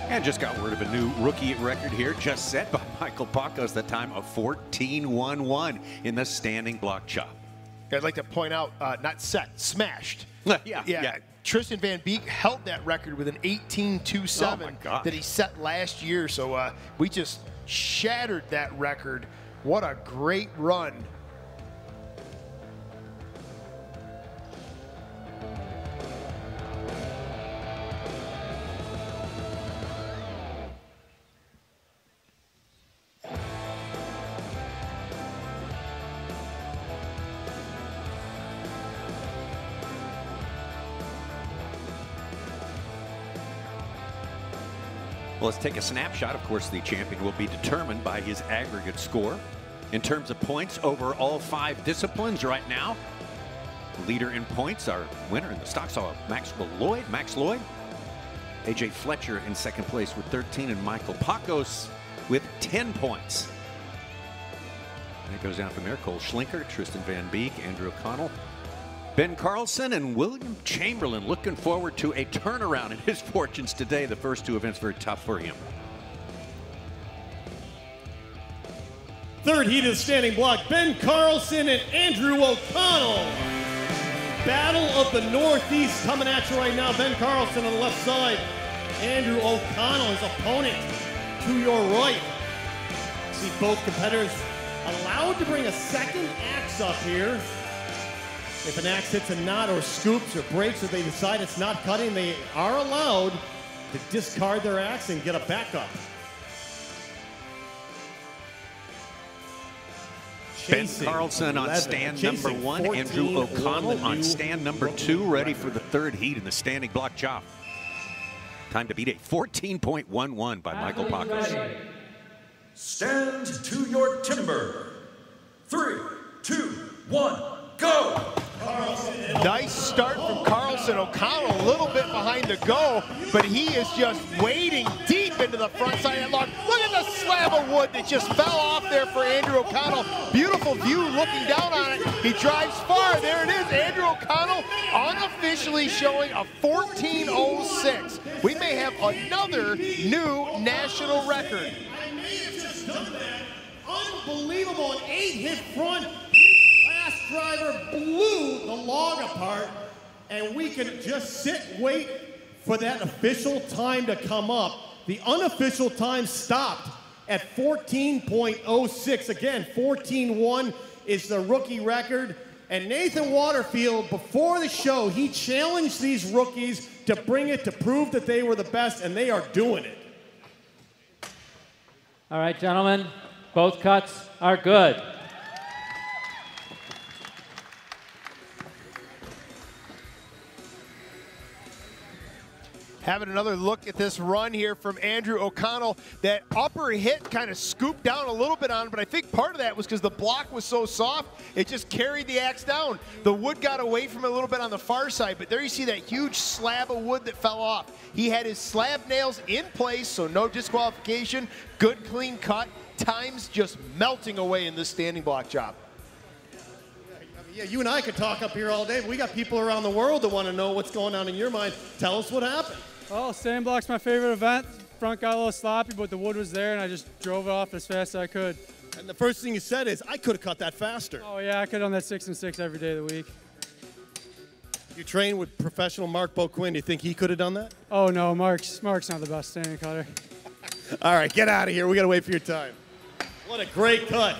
And just got word of a new rookie record here, just set by Michael Pacos, the time of 14.11 in the standing block chop. I'd like to point out, not set, smashed. Yeah. Tristan Van Beek held that record with an 18.27 that he set last year. So we just shattered that record. What a great run. Well, let's take a snapshot. Of course, the champion will be determined by his aggregate score. In terms of points over all 5 disciplines right now, Leader in points, our winner in the Stocksaw, Max Lloyd. AJ Fletcher in second place with 13, and Michael Pacos with 10 points. And it goes down from there. Cole Schlinker, Tristan Van Beek, Andrew O'Connell, Ben Carlson, and William Chamberlain looking forward to a turnaround in his fortunes today. The first two events very tough for him. Third heat of the standing block, Ben Carlson and Andrew O'Connell. Battle of the Northeast coming at you right now. Ben Carlson on the left side. Andrew O'Connell, his opponent, to your right. See both competitors allowed to bring a second axe up here. If an axe hits a knot or scoops or breaks, or they decide it's not cutting, they are allowed to discard their axe and get a backup. Ben Carlson on stand number 1, Andrew O'Connell on stand number 2, ready for the third heat in the standing block chop. Time to beat a 14.11 by Michael Pacos. Stand to your timber. 3, 2, 1, go! Nice start from Carlson. O'Connell a little bit behind the go, but he is just wading deep into the front side of that log. Look at the slab of wood that just fell off there for Andrew O'Connell. Beautiful view looking down on it. He drives far. There it is. Andrew O'Connell unofficially showing a 14.06. We may have another new national record. I may have just done that. Unbelievable. An 8-hit front. Last driver blew the log apart, and we can just sit, wait for that official time to come up. The unofficial time stopped at 14.06. Again, 14.1 is the rookie record. And Nathan Waterfield, before the show, he challenged these rookies to bring it, to prove that they were the best, and they are doing it. All right, gentlemen, both cuts are good. Having another look at this run here from Andrew O'Connell. That upper hit kind of scooped down a little bit on, but I think part of that was because the block was so soft, it just carried the axe down. The wood got away from it a little bit on the far side, but there you see that huge slab of wood that fell off. He had his slab nails in place, so no disqualification. Good, clean cut. Time's just melting away in this standing block job. Yeah, you and I could talk up here all day, but we got people around the world that want to know what's going on in your mind. Tell us what happened. Well, standing block's my favorite event. Front got a little sloppy, but the wood was there, and I just drove it off as fast as I could. And the first thing you said is, I could have cut that faster. Oh, yeah, I could have done that 6 and 6 every day of the week. You train with professional Mark Boquin. Do you think he could have done that? Oh, no, Mark's not the best standing cutter. All right, get out of here. We got to wait for your time. What a great cut.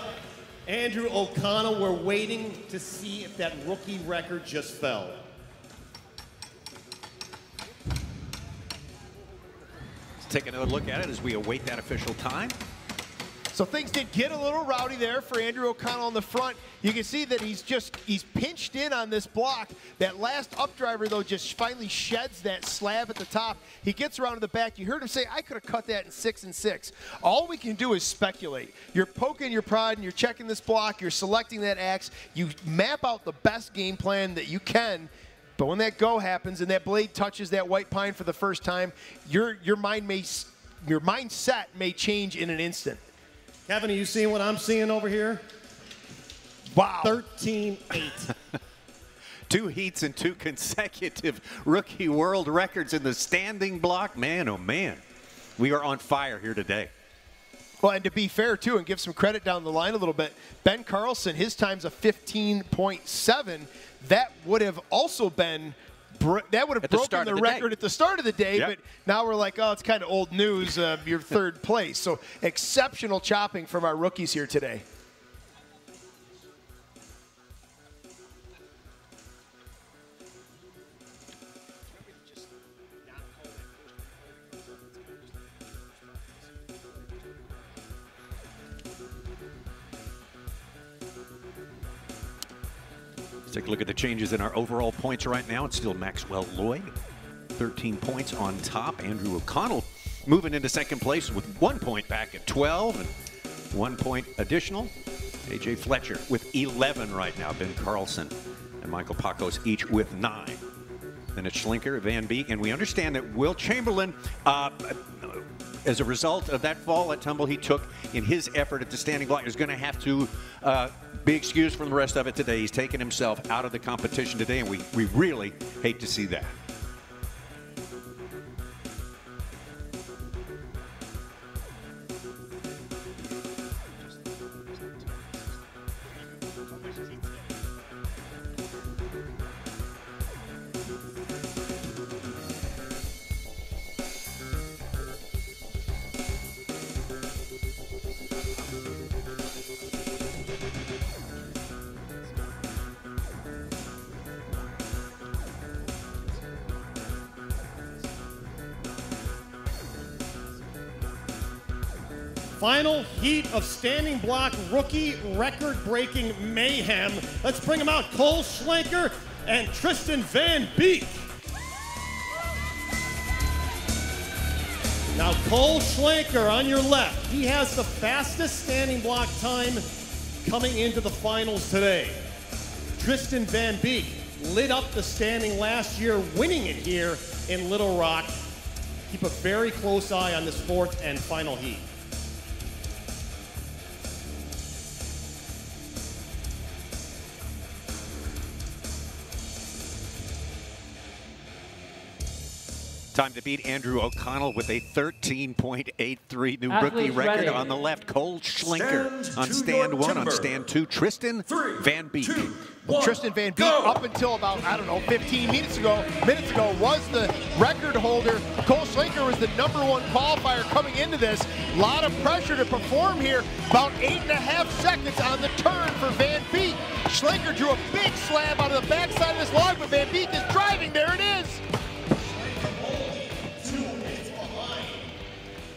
Andrew O'Connell, we're waiting to see if that rookie record just fell. Let's take another look at it as we await that official time. So things did get a little rowdy there for Andrew O'Connell on the front. You can see that he's pinched in on this block. That last up driver, though, just finally sheds that slab at the top. He gets around to the back. You heard him say, I could have cut that in 6 and 6. All we can do is speculate. You're poking your prod and you're checking this block. You're selecting that axe. You map out the best game plan that you can. But when that go happens and that blade touches that white pine for the first time, your mindset may change in an instant. Kevin, are you seeing what I'm seeing over here? Wow. 13-8. 2 heats and 2 consecutive rookie world records in the standing block. Man, oh man, we are on fire here today. Well, and to be fair, too, and give some credit down the line a little bit, Ben Carlson, his time's a 15.7. That would have also been broken the record at the start of the day, yep. But now we're like, oh, it's kind of old news, you're third place. So exceptional chopping from our rookies here today. Take a look at the changes in our overall points right now. It's still Maxwell Lloyd, 13 points on top. Andrew O'Connell moving into second place with 1 point back at 12 and 1 point additional. AJ Fletcher with 11 right now. Ben Carlson and Michael Pacos each with 9. Then it's Schlinker, Van Beek, and we understand that Will Chamberlain, as a result of that fall, that tumble he took in his effort at the standing block, is going to have to be excused from the rest of it today. He's taken himself out of the competition today, and we really hate to see that. Final heat of standing block rookie record-breaking mayhem. Let's bring them out, Cole Schlenker and Tristan Van Beek. Now Cole Schlenker on your left, he has the fastest standing block time coming into the finals today. Tristan Van Beek lit up the standing last year, winning it here in Little Rock. Keep a very close eye on this fourth and final heat. Time to beat Andrew O'Connell with a 13.83 new rookie record ready. on the left. Cole Schlenker on stand 1. On stand 2, Tristan Van Beek. Tristan Van Beek, up until about, I don't know, 15 minutes ago, was the record holder. Cole Schlenker was the #1 qualifier coming into this. A lot of pressure to perform here. About 8.5 seconds on the turn for Van Beek. Schlenker drew a big slab out of the backside of this log, but Van Beek is driving. There it is.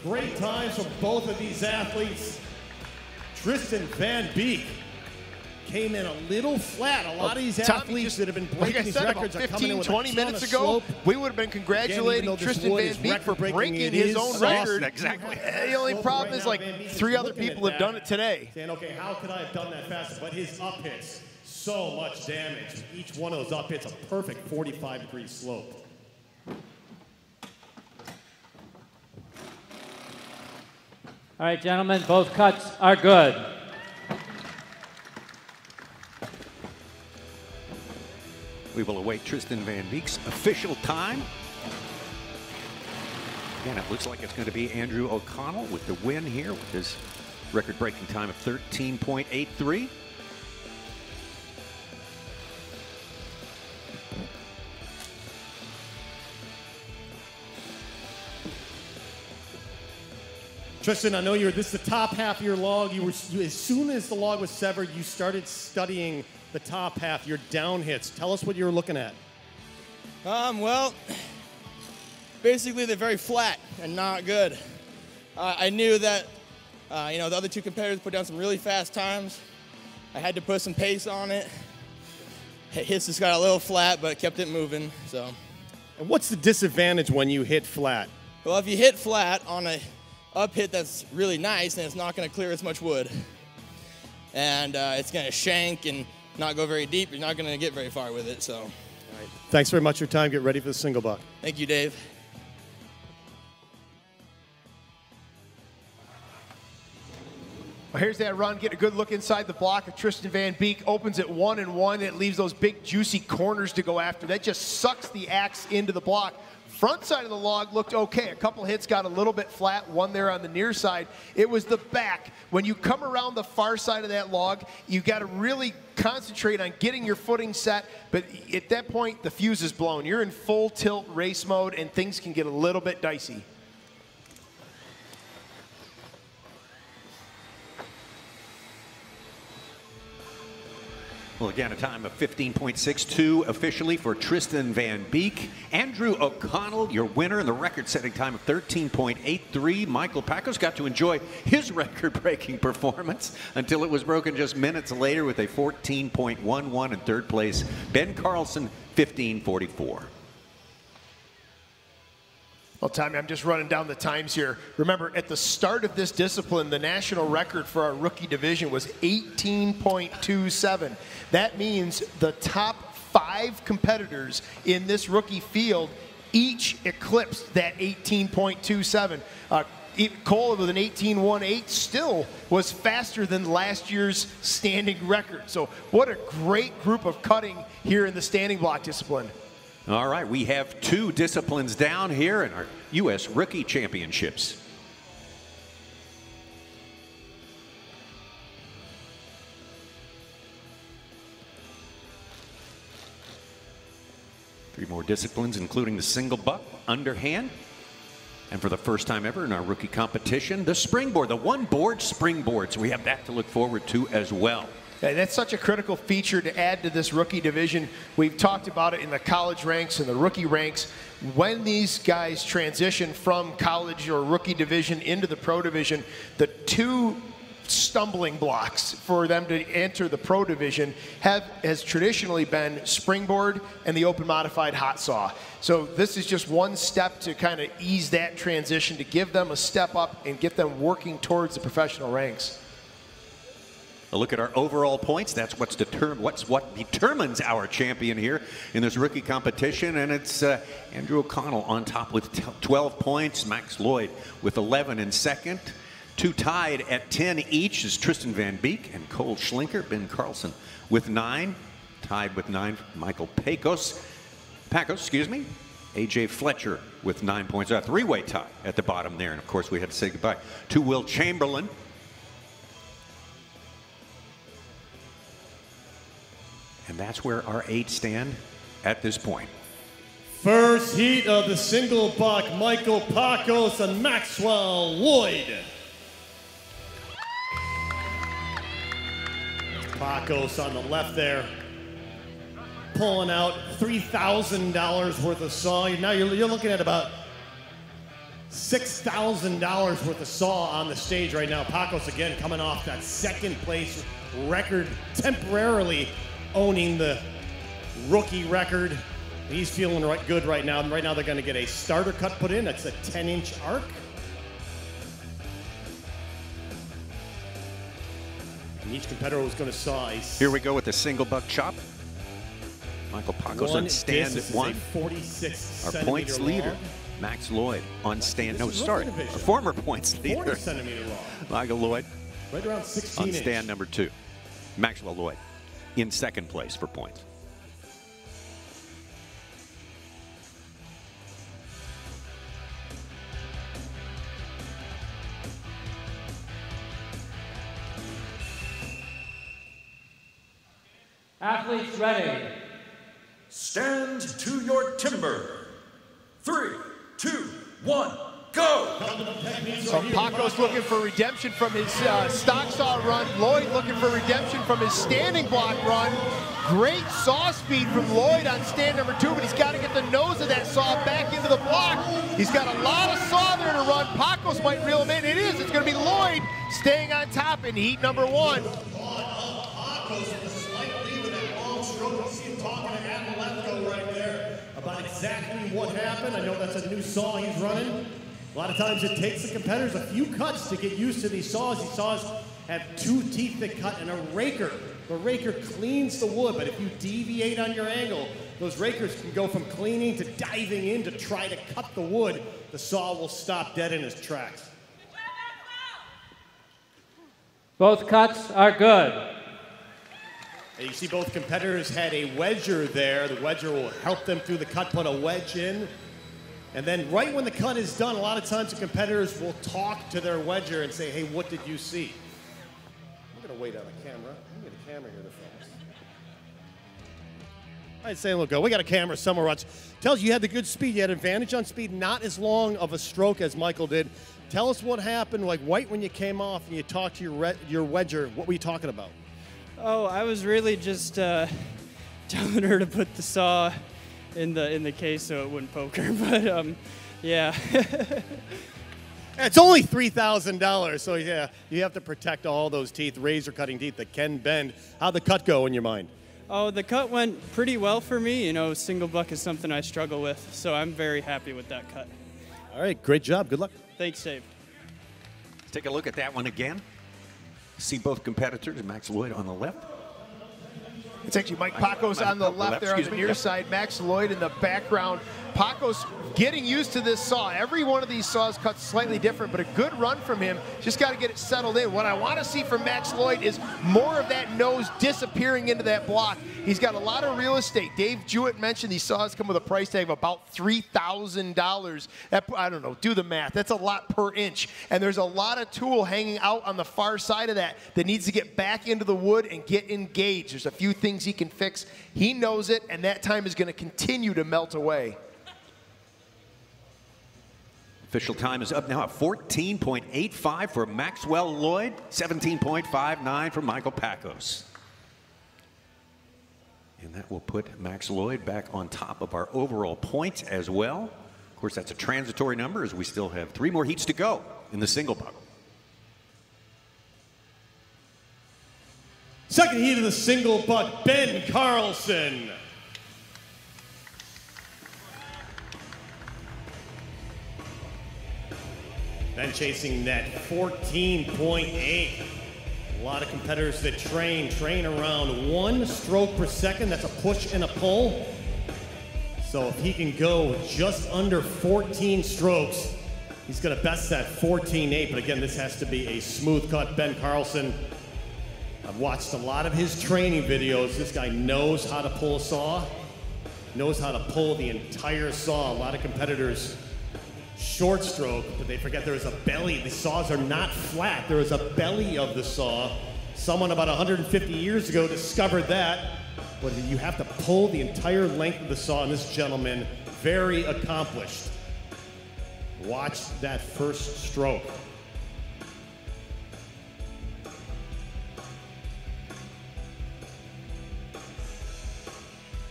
Great times from both of these athletes. Tristan Van Beek came in a little flat. A lot of these athletes that have been breaking these records are coming in with 20 minutes ago, we would have been congratulating Tristan Van Beek for breaking his own record. Exactly. The only problem is, like, 3 other people have done it today. Saying, okay, how could I have done that faster? But his up hits, so much damage. Each one of those up hits, a perfect 45-degree slope. All right, gentlemen, both cuts are good. We will await Tristan Van Beek's official time. Again, it looks like it's going to be Andrew O'Connell with the win here with his record-breaking time of 13.83. Tristan, I know this is the top half of your log. As soon as the log was severed, you started studying the top half, your down hits. Tell us what you were looking at. Well, basically they're very flat and not good. I knew that, the other 2 competitors put down some really fast times. I had to put some pace on it. Hits just got a little flat, but kept it moving, so. And what's the disadvantage when you hit flat? Well, if you hit flat on a up hit that's really nice, and it's not going to clear as much wood. And it's going to shank and not go very deep. You're not going to get very far with it, so. All right. Thanks very much for your time. Get ready for the single buck. Thank you, Dave. Well, here's that run. Get a good look inside the block of Tristan Van Beek. Opens at 1-1. It leaves those big, juicy corners to go after. That just sucks the axe into the block. Front side of the log looked okay. A couple hits got a little bit flat, one there on the near side. It was the back. When you come around the far side of that log, you got to really concentrate on getting your footing set. But at that point, the fuse is blown. You're in full tilt race mode, and things can get a little bit dicey. Well, again, a time of 15.62 officially for Tristan Van Beek. Andrew O'Connell, your winner, in the record-setting time of 13.83. Michael Pacos got to enjoy his record-breaking performance until it was broken just minutes later with a 14.11 in third place. Ben Carlson, 15.44. Well, Tommy, I'm just running down the times here. Remember, at the start of this discipline, the national record for our rookie division was 18.27. That means the top 5 competitors in this rookie field each eclipsed that 18.27. Cole with an 18.18 still was faster than last year's standing record. So what a great group of cutting here in the standing block discipline. All right, we have 2 disciplines down here in our U.S. Rookie Championships. Three more disciplines, including the single buck, underhand, and for the first time ever in our rookie competition, the springboard, the one-board springboard. So we have that to look forward to as well. Yeah, that's such a critical feature to add to this rookie division. We've talked about it in the college ranks and the rookie ranks. When these guys transition from college or rookie division into the pro division, the 2 stumbling blocks for them to enter the pro division has traditionally been springboard and the open modified hot saw. So this is just one step to kind of ease that transition, to give them a step up and get them working towards the professional ranks. A look at our overall points. That's what determines our champion here in this rookie competition, and it's Andrew O'Connell on top with 12 points, Max Lloyd with 11 in second. 2 tied at 10 each is Tristan Van Beek and Cole Schlinker. Ben Carlson with 9. Tied with 9, Michael Pacos, excuse me. AJ Fletcher with 9 points. A 3-way tie at the bottom there. And of course we had to say goodbye to Will Chamberlain. And that's where our 8 stand at this point. First heat of the single buck, Michael Pacos and Maxwell Lloyd. Pacos on the left there, pulling out $3,000 worth of saw. Now you're looking at about $6,000 worth of saw on the stage right now. Pacos again coming off that 2nd place record, temporarily owning the rookie record. He's feeling good right now. Right now they're going to get a starter cut put in. That's a 10-inch arc. And each competitor was going to saw a... Here we go with the single buck chop. Michael Pacos on stand at 1. 46 our points leader, long. Max Lloyd on stand. No, sorry, our former points leader, 40 centimeter long. Michael Lloyd. Right around 16 on stand number 2. Maxwell Lloyd in 2nd place for points. Athletes ready. Stand to your timber. 3, 2, 1, go! So Pacos looking for redemption from his stock saw run. Lloyd looking for redemption from his standing block run. Great saw speed from Lloyd on stand number 2, but he's got to get the nose of that saw back into the block. He's got a lot of saw there to run. Pacos might reel him in. It is. It's going to be Lloyd staying on top in heat number 1. About exactly what happened. I know that's a new saw he's running. A lot of times it takes the competitors a few cuts to get used to these saws. These saws have 2 teeth that cut and a raker. The raker cleans the wood, but if you deviate on your angle, those rakers can go from cleaning to diving in to try to cut the wood. The saw will stop dead in its tracks. Both cuts are good. And you see both competitors had a wedger there. The wedger will help them through the cut, put a wedge in. And then right when the cut is done, a lot of times the competitors will talk to their wedger and say, hey, what did you see? I'm going to wait on the camera. I'm going to get a camera here to focus. I'd say, look, we got a camera somewhere else. Tells you had the good speed. You had advantage on speed, not as long of a stroke as Michael did. Tell us what happened, like right when you came off and you talked to your wedger. What were you talking about? Oh, I was really just telling her to put the saw in the case so it wouldn't poke her, but yeah. It's only $3,000, so yeah, you have to protect all those teeth, razor cutting teeth that can bend. How'd the cut go in your mind? Oh, the cut went pretty well for me. You know, single buck is something I struggle with, so I'm very happy with that cut. All right, great job. Good luck. Thanks, Dave. Let's take a look at that one again. See both competitors, Max Lloyd on the left. It's actually Mike Pacos on the left there on the near side. Max Lloyd in the background. Pacos getting used to this saw. Every one of these saws cuts slightly different, but a good run from him. Just got to get it settled in. What I want to see from Max Lloyd is more of that nose disappearing into that block. He's got a lot of real estate. Dave Jewett mentioned these saws come with a price tag of about $3,000. I don't know, do the math. That's a lot per inch. And there's a lot of tool hanging out on the far side of that needs to get back into the wood and get engaged. There's a few things he can fix. He knows it, and that time is going to continue to melt away. Official time is up now at 14.85 for Maxwell Lloyd, 17.59 for Michael Pacos. And that will put Max Lloyd back on top of our overall points as well. Of course, that's a transitory number as we still have 3 more heats to go in the single buckle. Second heat of the single buck, Ben Carlson. Then chasing net 14.8. A lot of competitors that train around 1 stroke per second. That's a push and a pull. So if he can go just under 14 strokes, he's going to best that 14.8. But again, this has to be a smooth cut. Ben Carlson, I've watched a lot of his training videos. This guy knows how to pull a saw, knows how to pull the entire saw. A lot of competitors short stroke, but they forget there is a belly. The saws are not flat. There is a belly of the saw. Someone about 150 years ago discovered that, but you have to pull the entire length of the saw, and this gentleman, very accomplished. Watch that first stroke.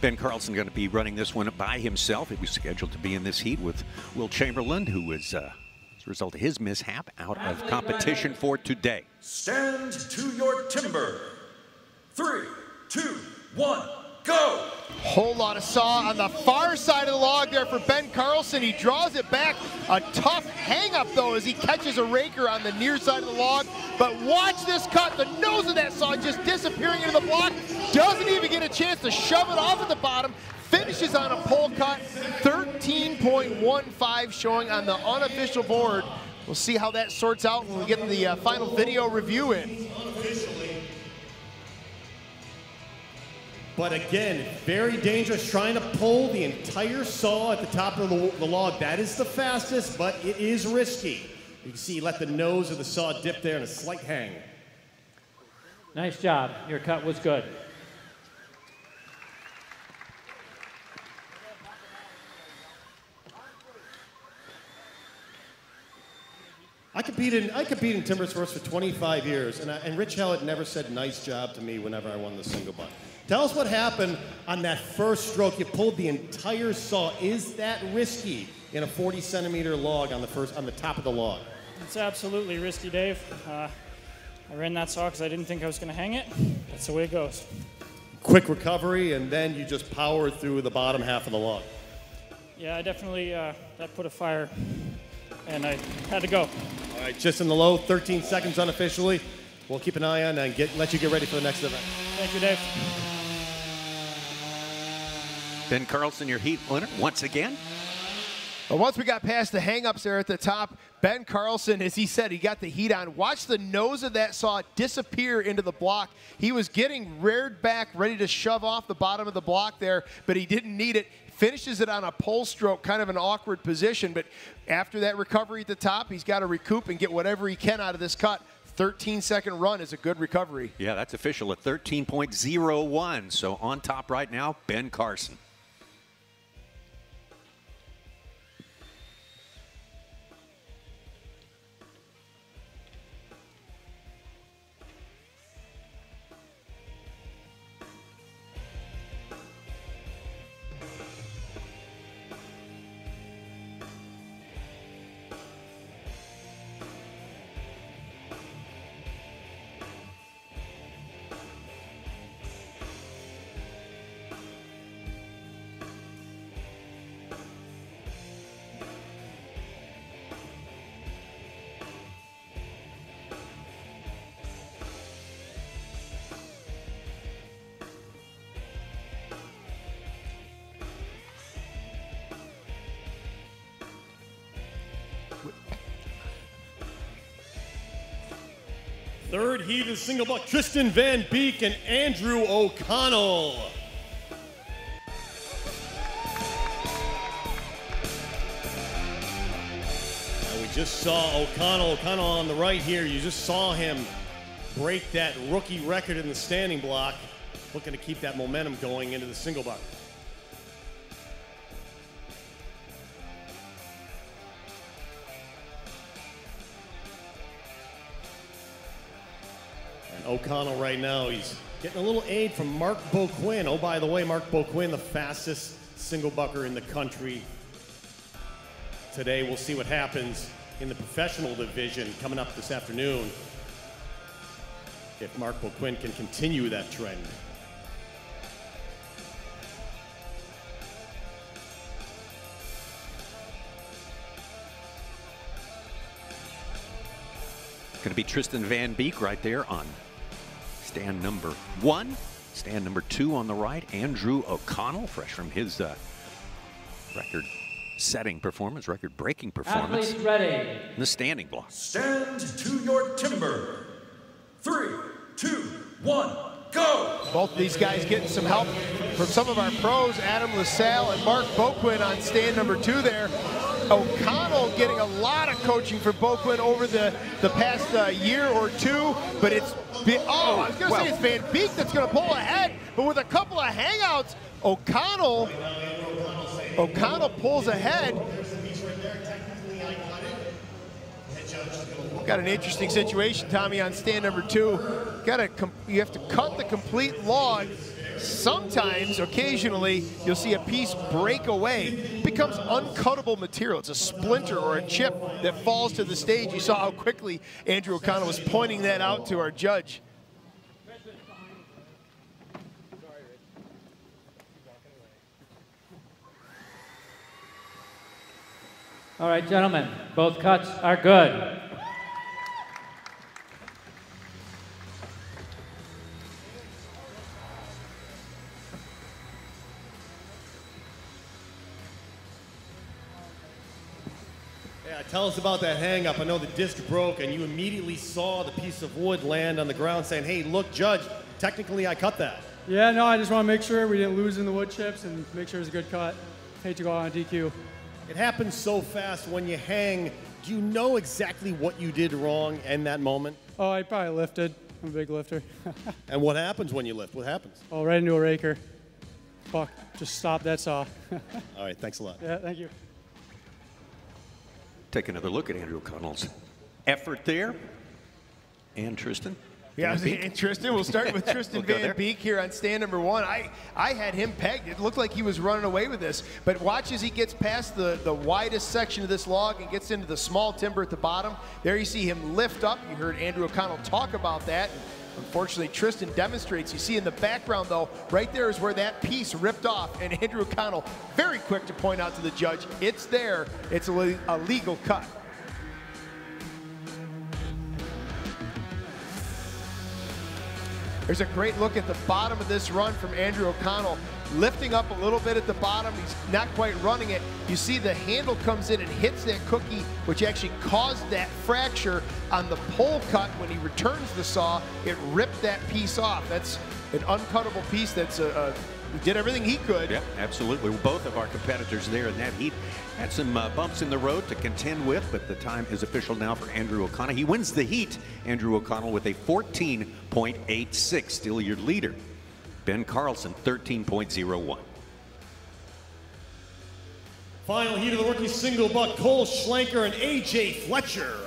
Ben Carlson going to be running this one by himself. He was scheduled to be in this heat with Will Chamberlain, who was, as a result of his mishap, out of competition for today. Stand to your timber. 3, 2, 1, go! Whole lot of saw on the far side of the log there for Ben Carlson. He draws it back. A tough hang-up, though, as he catches a raker on the near side of the log. But watch this cut. The nose of that saw just disappearing into the block. Doesn't even get a chance to shove it off at the bottom. Finishes on a pole cut. 13.15 showing on the unofficial board. We'll see how that sorts out when we get the final video review in. But again, very dangerous, trying to pull the entire saw at the top of the log. That is the fastest, but it is risky. You can see, let the nose of the saw dip there in a slight hang. Nice job. Your cut was good. I competed in timber sports for 25 years, and Rich Hallett never said nice job to me whenever I won the single buck. Tell us what happened on that first stroke. You pulled the entire saw. Is that risky in a 40-centimeter log on the top of the log? It's absolutely risky, Dave. I ran that saw because I didn't think I was going to hang it. That's the way it goes. Quick recovery, and then you just power through the bottom half of the log. Yeah, I definitely, that put a fire, and I had to go. All right, just in the low, 13 seconds unofficially. We'll keep an eye on and let you get ready for the next event. Thank you, Dave. Ben Carlson, your heat winner once again. But once we got past the hang-ups there at the top, Ben Carlson, as he said, he got the heat on. Watch the nose of that saw disappear into the block. He was getting reared back, ready to shove off the bottom of the block there, but he didn't need it. Finishes it on a pole stroke, kind of an awkward position, but after that recovery at the top, he's got to recoup and get whatever he can out of this cut. 13-second run is a good recovery. Yeah, that's official at 13.01. So on top right now, Ben Carlson. third heat of the single buck, Tristan Van Beek and Andrew O'Connell. We just saw O'Connell on the right here. You just saw him break that rookie record in the standing block, looking to keep that momentum going into the single buck. And O'Connell right now, he's getting a little aid from Mark Beauquin. Oh, by the way, Mark Beauquin, the fastest single bucker in the country. Today, we'll see what happens in the professional division coming up this afternoon, if Mark Beauquin can continue that trend. Going to be Tristan Van Beek right there on stand number 1. Stand number 2 on the right, Andrew O'Connell, fresh from his record-setting performance, record-breaking performance. Athletes ready. In the standing block. Stand to your timber. 3, 2, 1, go! Both these guys getting some help from some of our pros, Adam LaSalle and Mark Beauquin on stand number 2 there. O'Connell getting a lot of coaching for Beauquin over the past year or two, but it's I was going to say it's Van Beek that's going to pull ahead, but with a couple of hangouts, O'Connell pulls ahead. Got an interesting situation, Tommy, on stand number 2. You have to cut the complete log. Sometimes, occasionally, you'll see a piece break away. It becomes uncuttable material. It's a splinter or a chip that falls to the stage. You saw how quickly Andrew O'Connell was pointing that out to our judge. All right, gentlemen, both cuts are good. Tell us about that hang up. I know the disc broke and you immediately saw the piece of wood land on the ground saying, hey, look, Judge, technically I cut that. Yeah, no, I just want to make sure we didn't lose in the wood chips and make sure it was a good cut. Hate to go out on DQ. It happens so fast when you hang. Do you know exactly what you did wrong in that moment? Oh, I probably lifted. I'm a big lifter. And what happens when you lift? What happens? Oh, right into a raker. Fuck, just stop that saw. All right, thanks a lot. Yeah, thank you. Take another look at Andrew O'Connell's effort there. And Tristan. Yeah, and Tristan, we'll start with Tristan Van Beek here on stand number 1. I had him pegged. It looked like he was running away with this. But watch as he gets past the widest section of this log and gets into the small timber at the bottom. There you see him lift up. You heard Andrew O'Connell talk about that. Unfortunately, Tristan demonstrates. You see in the background, though, right there is where that piece ripped off. And Andrew O'Connell, very quick to point out to the judge, it's there. It's a legal cut. There's a great look at the bottom of this run from Andrew O'Connell, lifting up a little bit at the bottom. He's not quite running it. You see the handle comes in and hits that cookie, which actually caused that fracture on the pole cut. When he returns the saw, it ripped that piece off. That's an uncuttable piece that's did everything he could. Yeah, absolutely. Well, both of our competitors there in that heat had some bumps in the road to contend with, but the time is official now for Andrew O'Connell. He wins the heat, Andrew O'Connell, with a 14.86, still your leader. Ben Carlson, 13.01. Final heat of the rookie single buck, Cole Schlenker and A.J. Fletcher.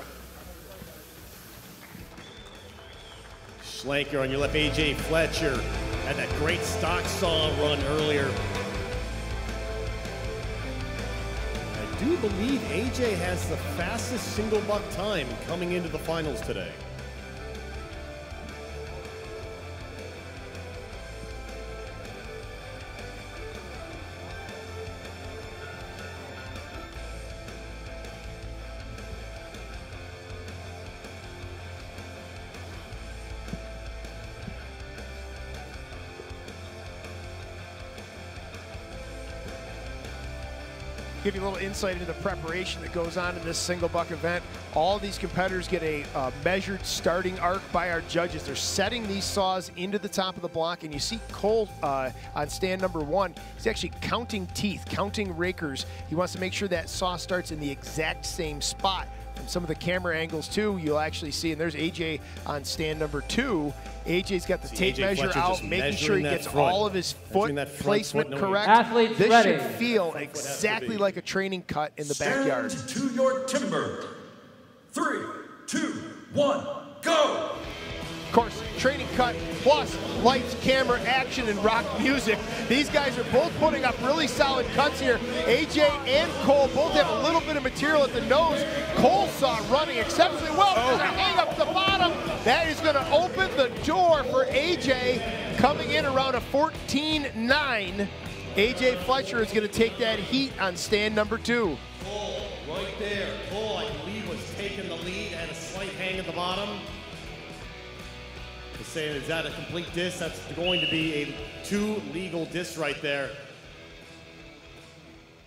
Schlenker on your left, A.J. Fletcher had that great stock saw run earlier. I do believe A.J. has the fastest single buck time coming into the finals today. give you a little insight into the preparation that goes on in this single buck event. All these competitors get a measured starting arc by our judges. They're setting these saws into the top of the block, and you see Cole on stand number 1. He's actually counting teeth, counting rakers. He wants to make sure that saw starts in the exact same spot. From some of the camera angles too, you'll actually see, and there's AJ on stand number 2. AJ's got the tape measure out, making sure he gets all of his foot placement correct. Athletes this ready. should feel exactly like a training cut in the backyard. Stand to your timber. 3, 2, 1, go! Of course, training cut plus lights, camera, action, and rock music. These guys are both putting up really solid cuts here. AJ and Cole both have a little bit of material at the nose. Cole saw running exceptionally well. There's a hang up the bottom. That is going to open the door for AJ coming in around a 14.9. AJ Fletcher is going to take that heat on stand number 2. Cole, right there. Cole, I believe, was taking the lead and a slight hang at the bottom. Saying, is that a complete diss? That's going to be a 2 legal diss right there.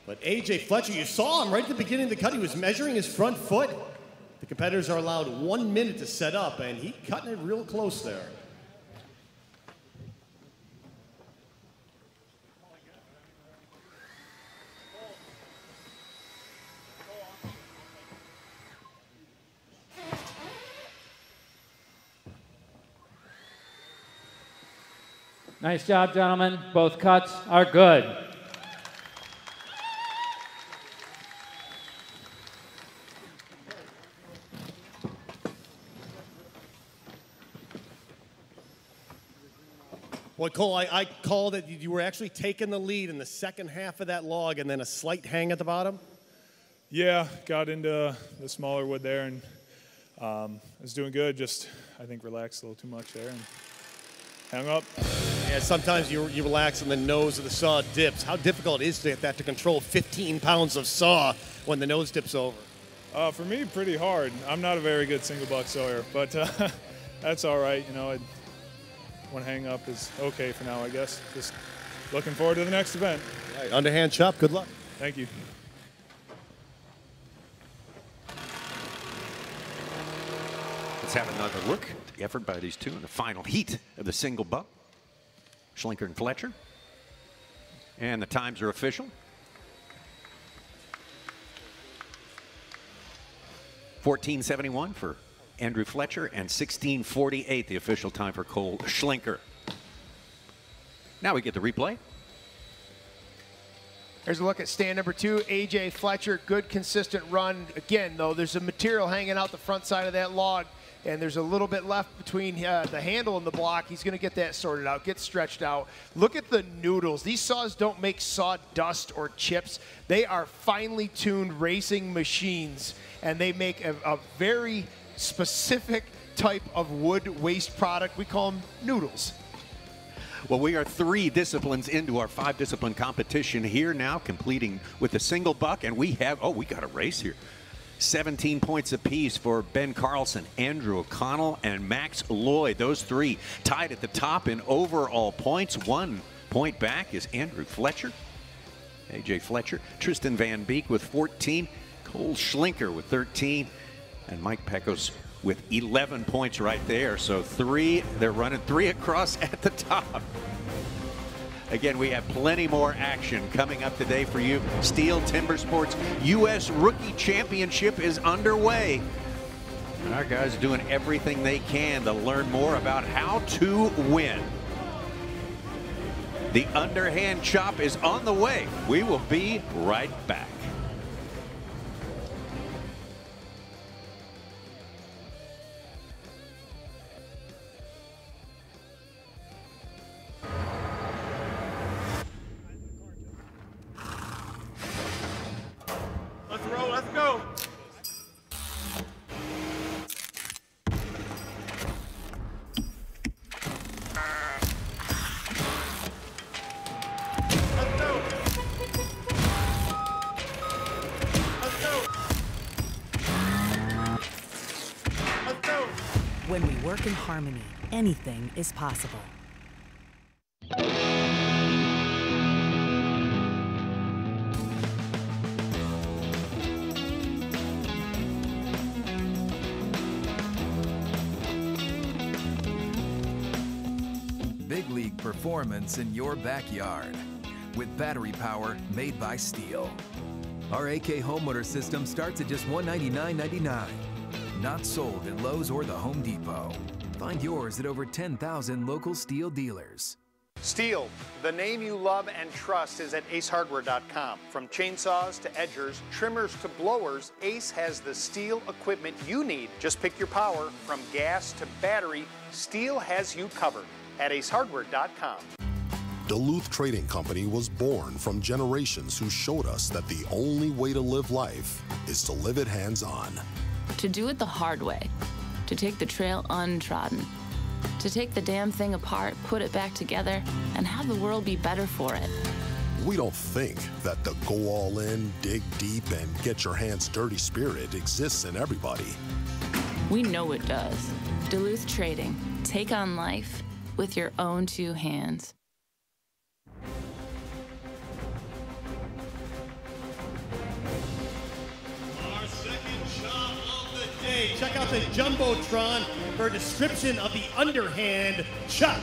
But AJ Fletcher, you saw him right at the beginning of the cut. He was measuring his front foot. The competitors are allowed 1 minute to set up, and he cutting it real close there. Nice job, gentlemen. Both cuts are good. Boy, Cole, I called it. You were actually taking the lead in the second half of that log and then a slight hang at the bottom. Yeah, got into the smaller wood there and I was doing good. Just, I think, relaxed a little too much there and hung up. Yeah, sometimes you relax and the nose of the saw dips. How difficult is that to control 15 pounds of saw when the nose dips over? For me, pretty hard. I'm not a very good single buck sawyer, but that's all right. You know, one hang up is okay for now, I guess. Just looking forward to the next event. Right, underhand chop, good luck. Thank you. Let's have another look at the effort by these two in the final heat of the single buck. Schlinker and Fletcher. And the times are official. 14:71 for Andrew Fletcher and 16:48 the official time for Cole Schlinker. Now we get the replay. There's a look at stand number 2, AJ Fletcher. Good, consistent run. Again, though, there's some material hanging out the front side of that log, and there's a little bit left between the handle and the block. He's going to get that sorted out, get stretched out. Look at the noodles. These saws don't make sawdust or chips. They are finely tuned racing machines, and they make a very specific type of wood waste product. We call them noodles. Well, we are 3 disciplines into our 5-discipline competition here now, completing with the single buck, and we have, we got a race here. 17 points apiece for Ben Carlson, Andrew O'Connell, and Max Lloyd. Those 3 tied at the top in overall points. 1 point back is Andrew Fletcher, AJ Fletcher, Tristan Van Beek with 14, Cole Schlinker with 13, and Mike Pecos with 11 points right there. So 3, they're running 3 across at the top. Again, we have plenty more action coming up today for you. STIHL Timbersports U.S. Rookie Championship is underway. And our guys are doing everything they can to learn more about how to win. The underhand chop is on the way. We will be right back. Let's roll, let's go. When we work in harmony, anything is possible. big league performance in your backyard with battery power made by STIHL. Our AK home motor system starts at just $199.99. Not sold at Lowe's or the Home Depot. Find yours at over 10,000 local STIHL dealers. STIHL, the name you love and trust, is at acehardware.com. From chainsaws to edgers, trimmers to blowers, Ace has the STIHL equipment you need. Just pick your power. From gas to battery, STIHL has you covered at acehardware.com. Duluth Trading Company was born from generations who showed us that the only way to live life is to live it hands-on. To do it the hard way. To take the trail untrodden. To take the damn thing apart, put it back together, and have the world be better for it. We don't think that the go all in, dig deep, and get your hands dirty spirit exists in everybody. We know it does. Duluth Trading. Take on life with your own two hands. Our second shot of the day. Check out the Jumbotron for a description of the underhand chop.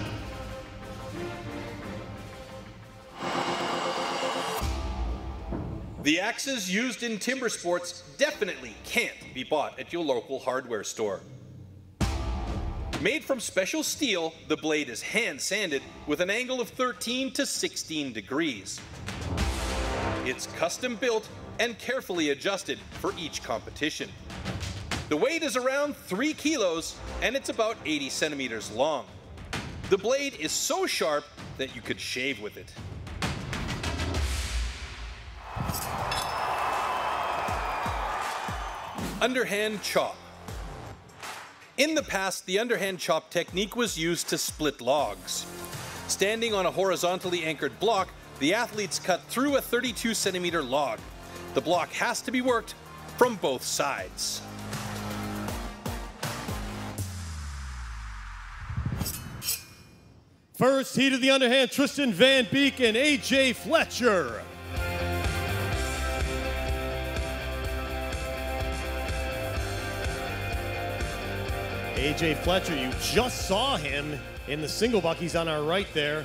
The axes used in timber sports definitely can't be bought at your local hardware store. Made from special steel, the blade is hand sanded with an angle of 13 to 16 degrees. It's custom built and carefully adjusted for each competition. The weight is around 3 kilos and it's about 80 centimeters long. The blade is so sharp that you could shave with it. Underhand chop. In the past, the underhand chop technique was used to split logs. Standing on a horizontally anchored block, the athletes cut through a 32 centimeter log. The block has to be worked from both sides. First heat of the underhand, Tristan Van Beek and AJ Fletcher. AJ Fletcher, you just saw him in the single buck. He's on our right there.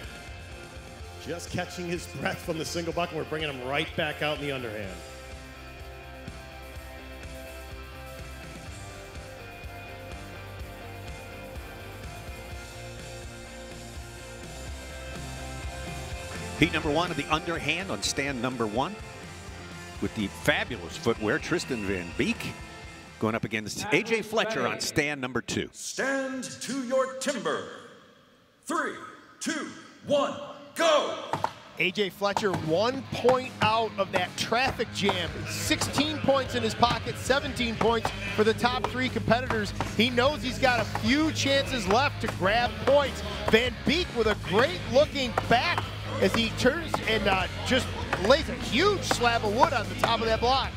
Just catching his breath from the single buck, and we're bringing him right back out in the underhand. Heat number one of the underhand on stand number one with the fabulous footwear, Tristan Van Beek going up against AJ Fletcher on stand number two. Stand to your timber. 3, 2, 1, go! AJ Fletcher 1 point out of that traffic jam. 16 points in his pocket, 17 points for the top 3 competitors. He knows he's got a few chances left to grab points. Van Beek with a great looking back as he turns and just lays a huge slab of wood on the top of that block.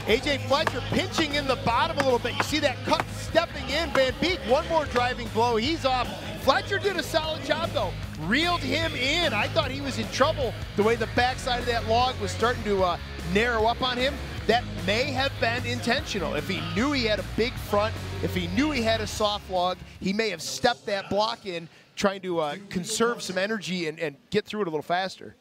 AJ Fletcher pinching in the bottom a little bit. You see that cut stepping in. Van Beek, one more driving blow. He's off. Fletcher did a solid job, though. Reeled him in. I thought he was in trouble the way the backside of that log was starting to narrow up on him. That may have been intentional. If he knew he had a big front, if he knew he had a soft log, he may have stepped that block in, trying to conserve some energy and get through it a little faster.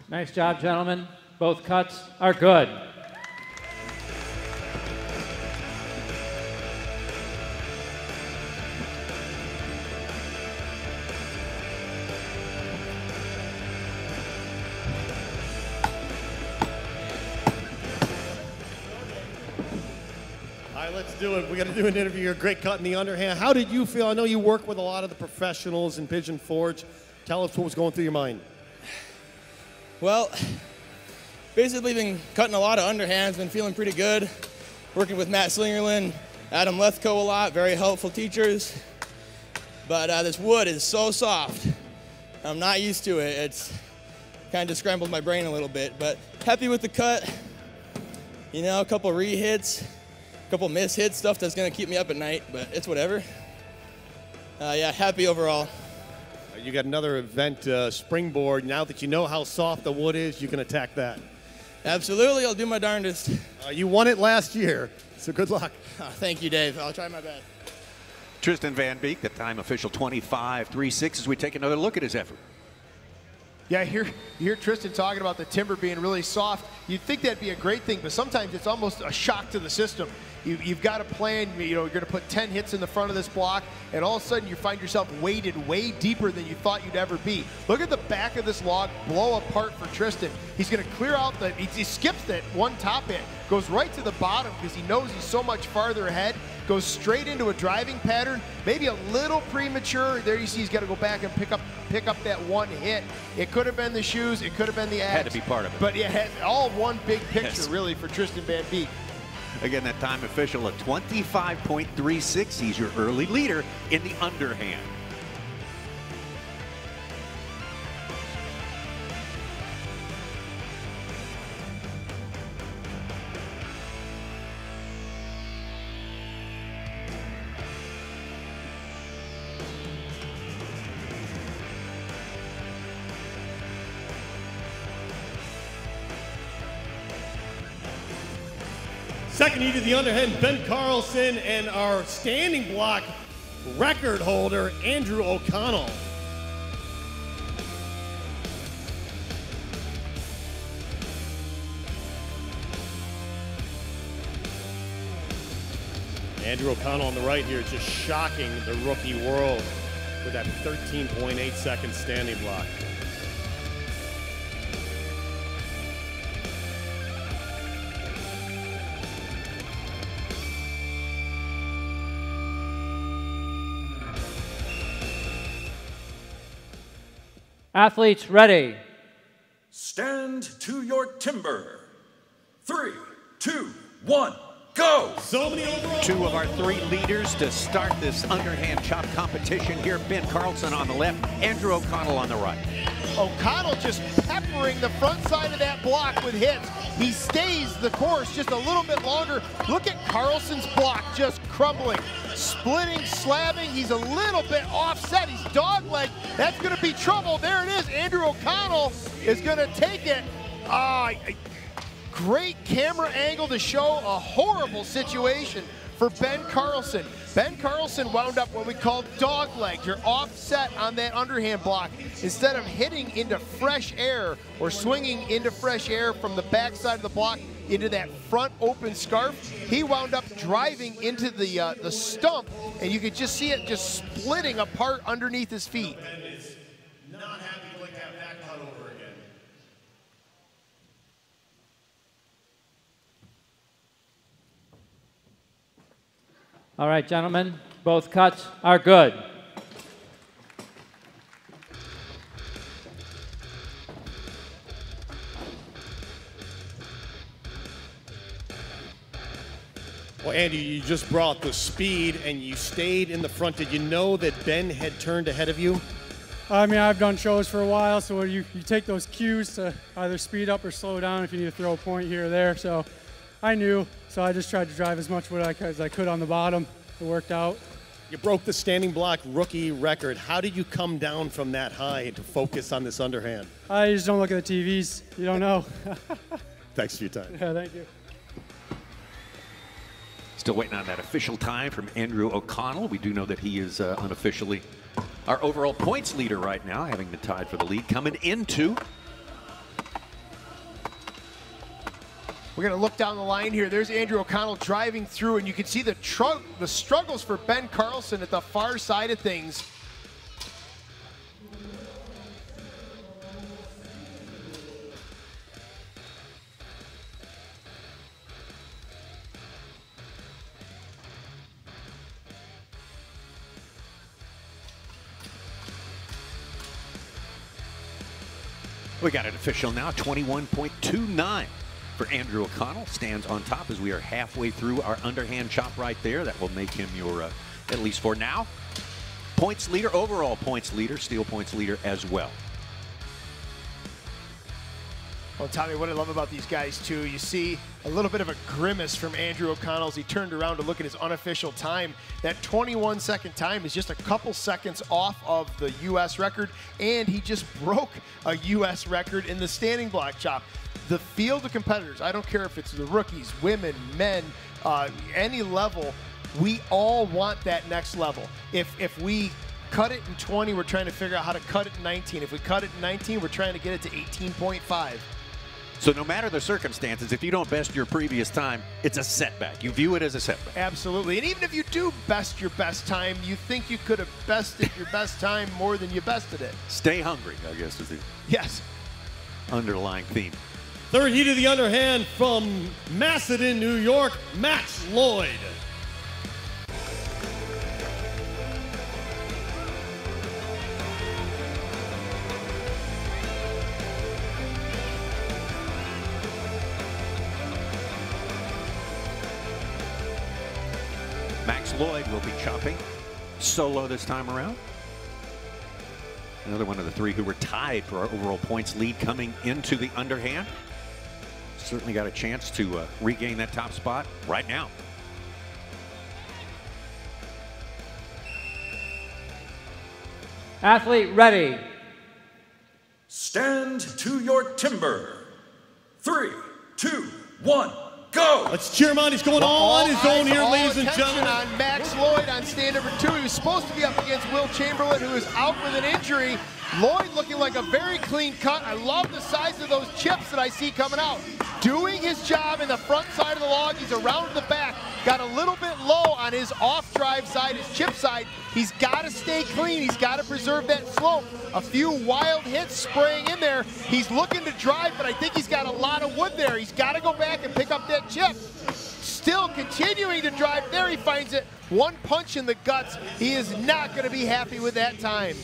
Nice job, gentlemen. Both cuts are good. All right, let's do it. We got to do an interview. You're a great cut in the underhand. How did you feel? I know you work with a lot of the professionals in Pigeon Forge. Tell us what was going through your mind. Well, basically been cutting a lot of underhands, been feeling pretty good. Working with Matt Slingerland, Adam Lethko a lot, very helpful teachers. But this wood is so soft. I'm not used to it. It's kind of scrambled my brain a little bit, but happy with the cut. You know, a couple re-hits, a couple miss-hits, stuff that's gonna keep me up at night, but it's whatever. Yeah, happy overall. You got another event springboard. Now that you know how soft the wood is, you can attack that. Absolutely, I'll do my darndest. You won it last year, so good luck. Thank you, Dave. I'll try my best. Tristan Van Beek, the time official 25.36 as we take another look at his effort. Yeah, you hear Tristan talking about the timber being really soft. You'd think that'd be a great thing, but sometimes it's almost a shock to the system. You've got a plan, you're going to put 10 hits in the front of this block, and all of a sudden you find yourself weighted way deeper than you thought you'd ever be. Look at the back of this log blow apart for Tristan. He's going to clear out he skips that one top hit, goes right to the bottom because he knows he's so much farther ahead, goes straight into a driving pattern, maybe a little premature. There you see he's got to go back and pick up that one hit. It could have been the shoes, it could have been the axe. Had to be part of it. But yeah, all one big picture really for Tristan Van Beek. Again, that time official at 25.36. He's your early leader in the underhand. Second heat of the underhand, Ben Carlson, and our standing block record holder, Andrew O'Connell. Andrew O'Connell on the right here, just shocking the rookie world with that 13.8 second standing block. Athletes ready. Stand to your timber. 3, 2, 1, go! So many overall. Two of our three leaders to start this underhand chop competition here. Ben Carlson on the left, Andrew O'Connell on the right. O'Connell just peppering the front side of that block with hits. He stays the course just a little bit longer. Look at Carlson's block just crumbling, splitting, slabbing. He's a little bit offset. He's dogleg. That's going to be trouble. There it is. Andrew O'Connell is going to take it. Great camera angle to show a horrible situation for Ben Carlson. Ben Carlson wound up what we call dogleg. You're offset on that underhand block. Instead of hitting into fresh air or swinging into fresh air from the backside of the block into that front open scarf, he wound up driving into the stump, and you could just see it just splitting apart underneath his feet. Ben is not happy to like that back cut over again. All right, gentlemen, both cuts are good. Well, Andy, you just brought the speed and you stayed in the front. Did you know that Ben had turned ahead of you? I mean, I've done shows for a while, so you take those cues to either speed up or slow down if you need to throw a point here or there. So I knew, so I just tried to drive as much wood as I could on the bottom. It worked out. You broke the standing block rookie record. How did you come down from that high to focus on this underhand? I just don't look at the TVs. You don't know. Thanks for your time. Yeah, thank you. Still waiting on that official time from Andrew O'Connell. We do know that he is unofficially our overall points leader right now, having been tied for the lead coming into. We're going to look down the line here. There's Andrew O'Connell driving through, and you can see the struggles for Ben Carlson at the far side of things. We got it official now, 21.29 for Andrew O'Connell. Stands on top as we are halfway through our underhand chop right there. That will make him your, at least for now, points leader, overall points leader, steel points leader as well. Well, Tommy, what I love about these guys, too, you see a little bit of a grimace from Andrew O'Connell as he turned around to look at his unofficial time. That 21-second time is just a couple seconds off of the U.S. record, and he just broke a U.S. record in the standing block chop. The field of competitors, I don't care if it's the rookies, women, men, any level, we all want that next level. If we cut it in 20, we're trying to figure out how to cut it in 19. If we cut it in 19, we're trying to get it to 18.5. So no matter the circumstances, if you don't best your previous time, it's a setback. You view it as a setback. Absolutely. And even if you do best your best time, you think you could have bested your best time more than you bested it. Stay hungry, I guess, is the underlying theme. Third heat of the underhand from Macedon, New York, Max Lloyd. Max Lloyd will be chopping solo this time around. Another one of the three who were tied for our overall points lead coming into the underhand. Certainly got a chance to regain that top spot right now. Athlete ready. Stand to your timber. 3, 2, 1, go! Let's cheer him on. He's going all on his own here, ladies and gentlemen. On Max Lloyd on stand number 2. He was supposed to be up against Will Chamberlain, who is out with an injury. Lloyd looking like a very clean cut. I love the size of those chips that I see coming out. Doing his job in the front side of the log. He's around the back. Got a little bit low on his off-drive side, his chip side. He's got to stay clean. He's got to preserve that slope. A few wild hits spraying in there. He's looking to drive, but I think he's got a lot of wood there. He's got to go back and pick up that chip. Still continuing to drive there. He finds it. One punch in the guts. He is not going to be happy with that time.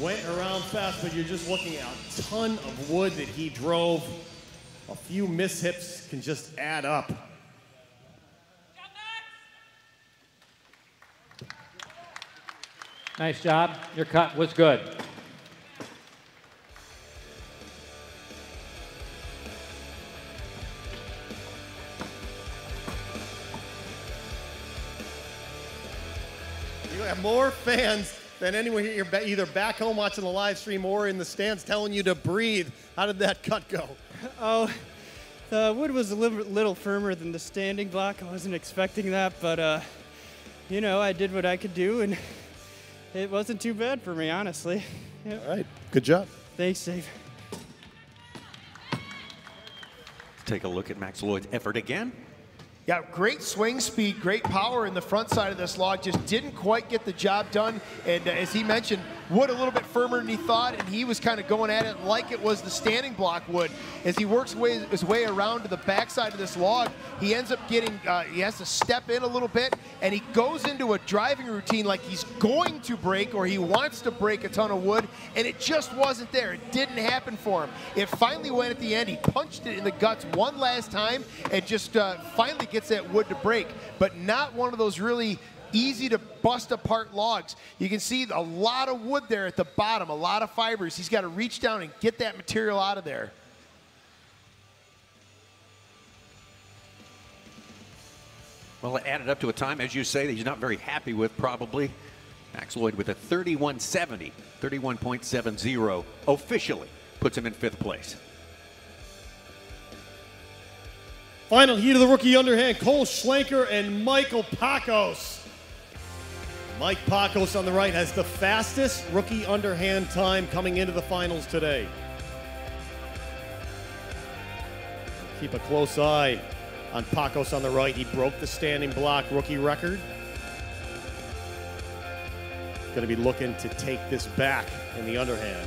Went around fast, but you're just looking at a ton of wood that he drove. A few miships can just add up. Nice job. Your cut was good. You have more fans than anyone here, either back home watching the live stream or in the stands telling you to breathe. How did that cut go? Oh, the wood was a little firmer than the standing block. I wasn't expecting that, but, you know, I did what I could do, and it wasn't too bad for me, honestly. Yep. All right, good job. Thanks, Dave. Take a look at Max Lloyd's effort again. Yeah, great swing speed, great power in the front side of this log. Just didn't quite get the job done. And as he mentioned, wood a little bit firmer than he thought, and he was kind of going at it like it was the standing block wood. As he works his way around to the backside of this log, he ends up getting, he has to step in a little bit, and he goes into a driving routine like he's going to break or he wants to break a ton of wood, and it just wasn't there. It didn't happen for him. It finally went at the end. He punched it in the guts one last time and just finally gets that wood to break, but not one of those really easy to bust apart logs. You can see a lot of wood there at the bottom, a lot of fibers. He's got to reach down and get that material out of there. Well, it added up to a time, as you say, that he's not very happy with, probably. Max Lloyd with a 31.70, 31.70 officially puts him in 5th place. Final heat of the rookie underhand, Cole Schlenker and Michael Pacos. Mike Pacos on the right has the fastest rookie underhand time coming into the finals today. Keep a close eye on Pacos on the right. He broke the standing block rookie record. Going to be looking to take this back in the underhand.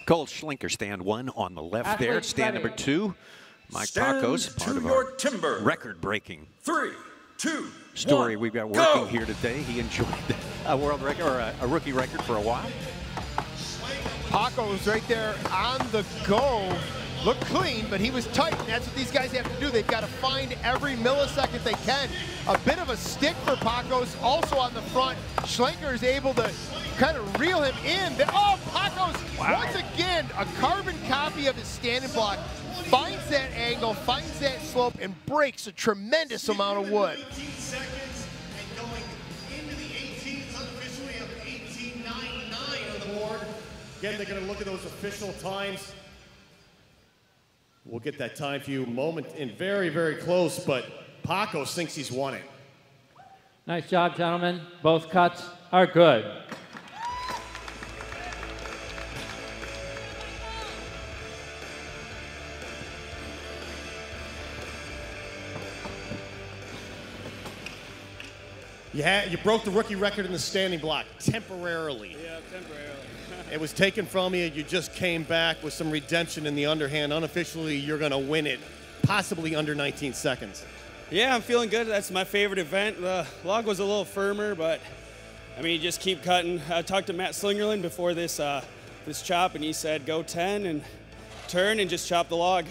Cole Schlenker, stand 1 on the left there. Stand number 2, Mike Pacos, part of our timber. record-breaking 3, 2, story 1, we've got go. working here today. He enjoyed a world record or a rookie record for a while. Paco was right there on the go. Looked clean, but he was tight, and that's what these guys have to do. They've got to find every millisecond they can. A bit of a stick for Pacos, also on the front. Schlenker is able to kind of reel him in. Oh, Pacos, once again, a carbon copy of his standing block. Finds that angle, finds that slope, and breaks a tremendous amount of wood. 18 seconds, and going into the 18th unofficially of 18.99 on the board. Again, they're going to look at those official times. We'll get that time for you moment in very, very close, but Pacos thinks he's won it. Nice job, gentlemen. Both cuts are good. You broke the rookie record in the standing block temporarily. Yeah, temporarily. It was taken from you. You just came back with some redemption in the underhand. Unofficially, you're going to win it, possibly under 19 seconds. Yeah, I'm feeling good. That's my favorite event. The log was a little firmer, but I mean, you just keep cutting. I talked to Matt Slingerland before this this chop, and he said go 10 and turn and just chop the log.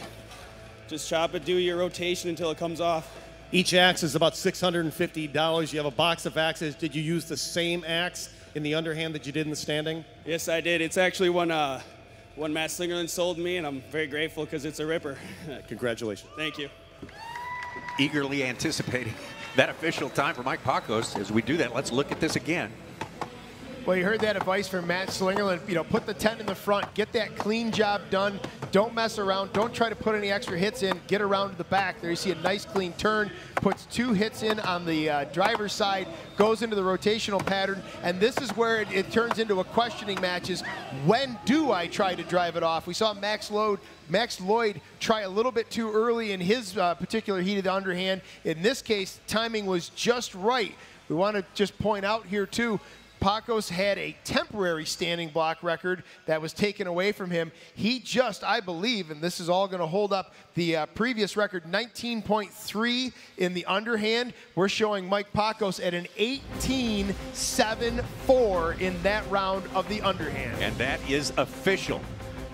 Just chop it, do your rotation until it comes off. Each axe is about $650. You have a box of axes. Did you use the same axe in the underhand that you did in the standing? Yes, I did. It's actually one Matt Slingerland sold me, and I'm very grateful because it's a ripper. Congratulations. Thank you. Eagerly anticipating that official time for Mike Pacos. As we do that, let's look at this again. Well, you heard that advice from Matt Slingerland. You know, put the 10 in the front, get that clean job done. Don't mess around. Don't try to put any extra hits in. Get around to the back. There you see a nice clean turn. Puts 2 hits in on the driver's side. Goes into the rotational pattern. And this is where it turns into a questioning match is, when do I try to drive it off? We saw Max Lloyd try a little bit too early in his particular heat of the underhand. In this case, timing was just right. We want to just point out here, too, Pacos had a temporary standing block record that was taken away from him. He just, I believe, and this is all going to hold up the previous record, 19.3 in the underhand. We're showing Mike Pacos at an 18.74 in that round of the underhand. And that is official.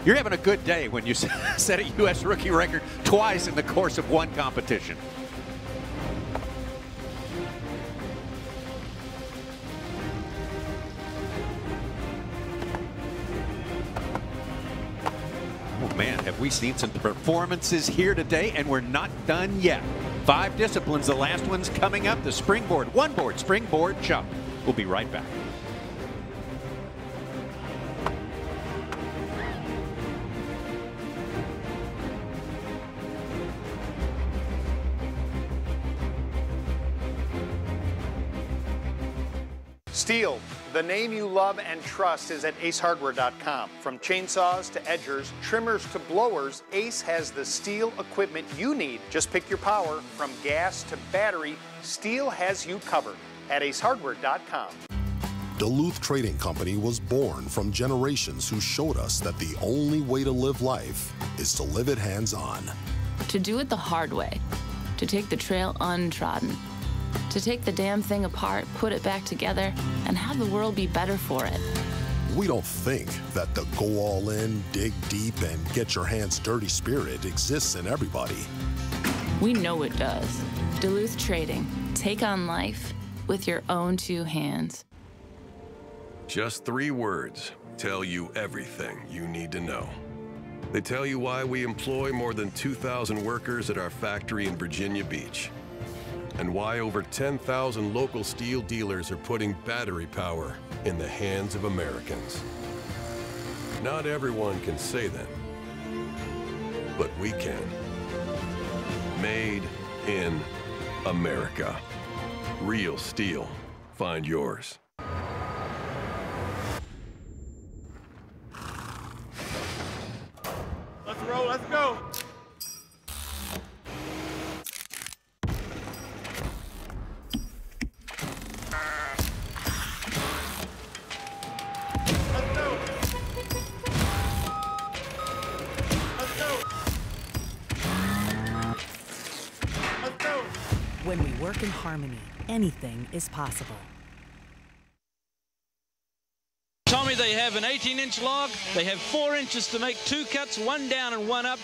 You're having a good day when you set a U.S. rookie record twice in the course of one competition. Oh man, have we seen some performances here today, and we're not done yet. 5 disciplines, the last one's coming up, the springboard, one board, springboard chop. We'll be right back. STIHL, the name you love and trust, is at acehardware.com. From chainsaws to edgers, trimmers to blowers, Ace has the STIHL equipment you need. Just pick your power. From gas to battery, STIHL has you covered at acehardware.com. Duluth Trading Company was born from generations who showed us that the only way to live life is to live it hands-on. To do it the hard way. To take the trail untrodden. To take the damn thing apart, put it back together, and have the world be better for it. We don't think that the go all in, dig deep, and get your hands dirty spirit exists in everybody. We know it does. Duluth Trading. Take on life with your own 2 hands. Just 3 words tell you everything you need to know. They tell you why we employ more than 2,000 workers at our factory in Virginia Beach, and why over 10,000 local STIHL dealers are putting battery power in the hands of Americans. Not everyone can say that, but we can. Made in America. Real STIHL. Find yours. Let's roll, let's go. When we work in harmony, anything is possible. Tommy, they have an 18-inch log. They have 4 inches to make 2 cuts, 1 down and 1 up.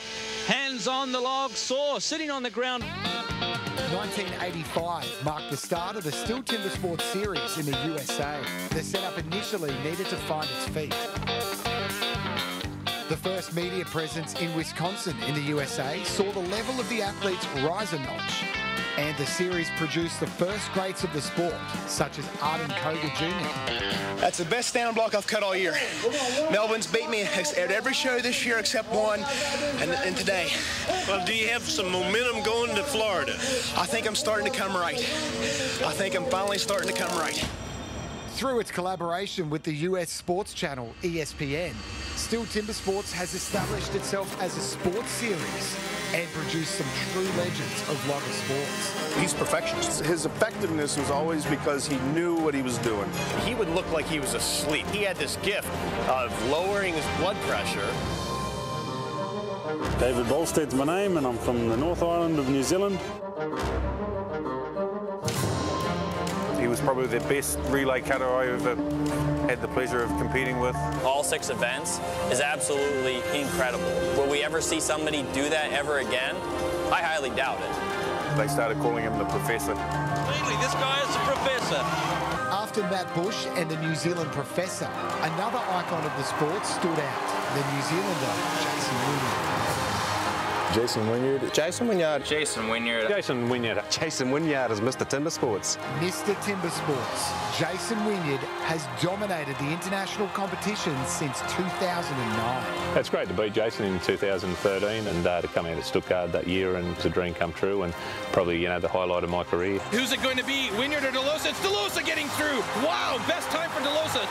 Hands on the log, saw, sitting on the ground. 1985 marked the start of the STIHL TIMBERSPORTS series in the USA. The setup initially needed to find its feet. The first media presence in Wisconsin in the USA saw the level of the athletes rise a notch. And the series produced the first greats of the sport, such as Arden Koga Jr. That's the best stand block I've cut all year. Melvin's beat me at every show this year except one, and today. Well, do you have some momentum going to Florida? I think I'm starting to come right. I think I'm finally starting to come right. Through its collaboration with the US sports channel ESPN, STIHL TIMBERSPORTS has established itself as a sports series and produced some true legends of logger sports. He's perfectionist. His effectiveness was always because he knew what he was doing. He would look like he was asleep. He had this gift of lowering his blood pressure. David Bolsted's my name, and I'm from the North Island of New Zealand. He was probably the best relay cutter I ever had the pleasure of competing with. All 6 events is absolutely incredible. Will we ever see somebody do that ever again? I highly doubt it. They started calling him the professor. Mainly, this guy is the professor. After Matt Bush and the New Zealand professor, another icon of the sport stood out, the New Zealander, Jason Wynyard. Jason Wynyard. Jason Wynyard. Jason Wynyard. Jason Wynyard. Jason Wynyard is Mr. Timbersports. Mr. Timbersports, Jason Wynyard has dominated the international competition since 2009. It's great to beat Jason in 2013 and to come out at Stuttgart that year, and it's a dream come true and probably, you know, the highlight of my career. Who's it going to be, Wynyard or DeLosa? It's DeLosa getting through. Wow, best time for DeLosa.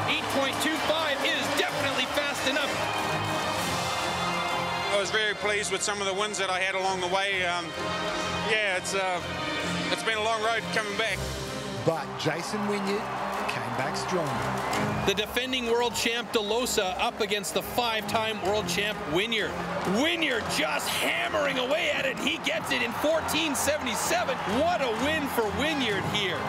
8.25 is definitely fast enough. I was very pleased with some of the wins that I had along the way. Yeah, it's been a long road coming back. But Jason Wynyard came back stronger. The defending world champ DeLosa up against the 5-time world champ Wynyard. Wynyard just hammering away at it. He gets it in 14.77. What a win for Wynyard here.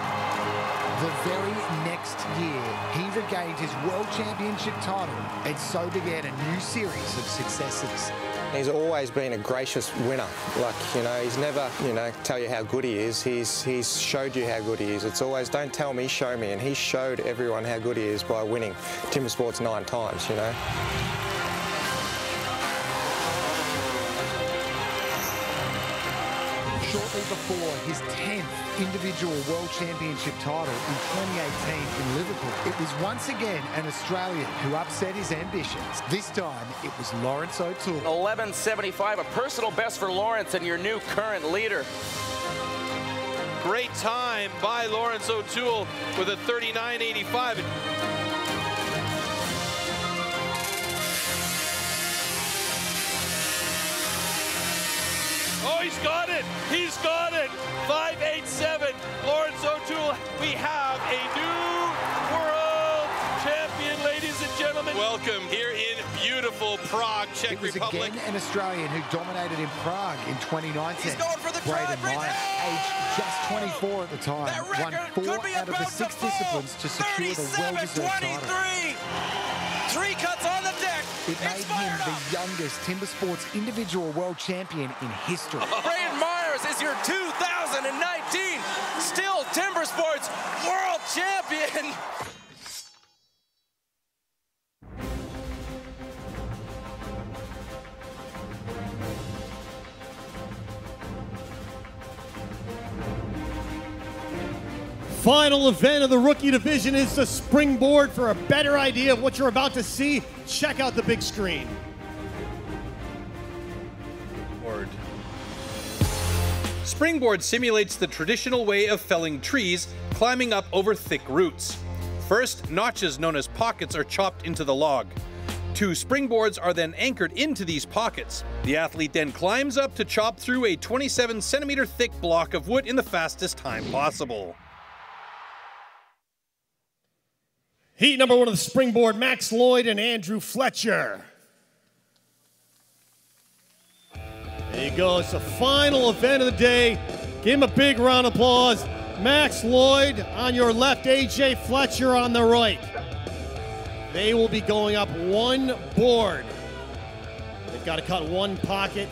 The very next year, he regained his world championship title, and so began a new series of successes. He's always been a gracious winner. Like, you know, he's never, you know, tell you how good he is. He's showed you how good he is. It's always, don't tell me, show me. And he showed everyone how good he is by winning Timbersports 9 times, you know. Shortly before his 10th individual world championship title in 2018 in Liverpool, it was once again an Australian who upset his ambitions. This time, it was Lawrence O'Toole. 11.75, a personal best for Lawrence and your new current leader. Great time by Lawrence O'Toole with a 39.85. Oh, he's got it! He's got it! 5.87. Lawrence O'Toole. We have a new world champion, ladies and gentlemen. Welcome here in beautiful Prague, Czech Republic. It was again an Australian who dominated in Prague in 2019. He's going for the Braden Meyer, aged just 24 at the time, won 4 out of the 6 disciplines to secure the well-deserved title. 3 cuts on the deck. It made him the youngest Timbersports individual world champion in history. Braden Myers is your 2019 STIHL Timbersports World Champion. Final event of the rookie division is the springboard. For a better idea of what you're about to see, check out the big screen. Springboard simulates the traditional way of felling trees, climbing up over thick roots. First, notches known as pockets are chopped into the log. 2 springboards are then anchored into these pockets. The athlete then climbs up to chop through a 27-centimeter thick block of wood in the fastest time possible. Heat number 1 of the springboard, Max Lloyd and Andrew Fletcher. There you go, it's the final event of the day. Give him a big round of applause. Max Lloyd on your left, AJ Fletcher on the right. They will be going up one board. They've got to cut one pocket,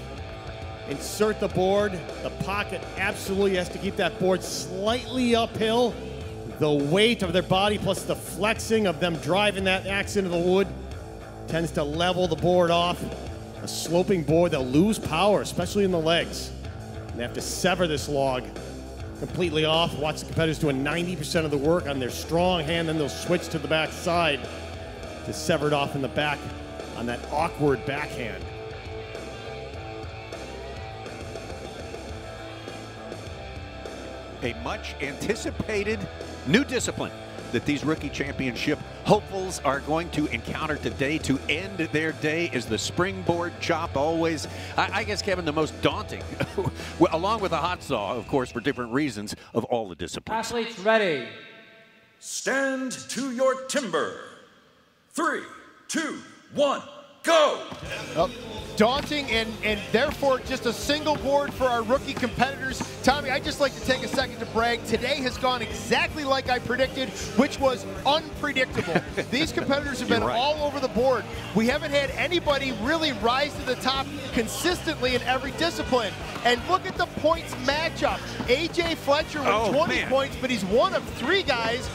insert the board. The pocket absolutely has to keep that board slightly uphill. The weight of their body plus the flexing of them driving that axe into the wood tends to level the board off. A sloping board, they'll lose power, especially in the legs. And they have to sever this log completely off. Watch the competitors doing 90% of the work on their strong hand, then they'll switch to the back side to sever it off in the back on that awkward backhand. A much anticipated new discipline that these rookie championship hopefuls are going to encounter today to end their day is the springboard chop. Always, I guess, Kevin, the most daunting, along with the hot saw, of course, for different reasons, of all the disciplines. Athletes ready. Stand to your timber. 3, 2, 1, go! Daunting and therefore just a single board for our rookie competitors. Tommy, I'd just like to take a second to brag. Today has gone exactly like I predicted, which was unpredictable. These competitors have been all over the board. We haven't had anybody really rise to the top consistently in every discipline. And look at the points matchup. AJ Fletcher with 20 points, but he's one of 3 guys.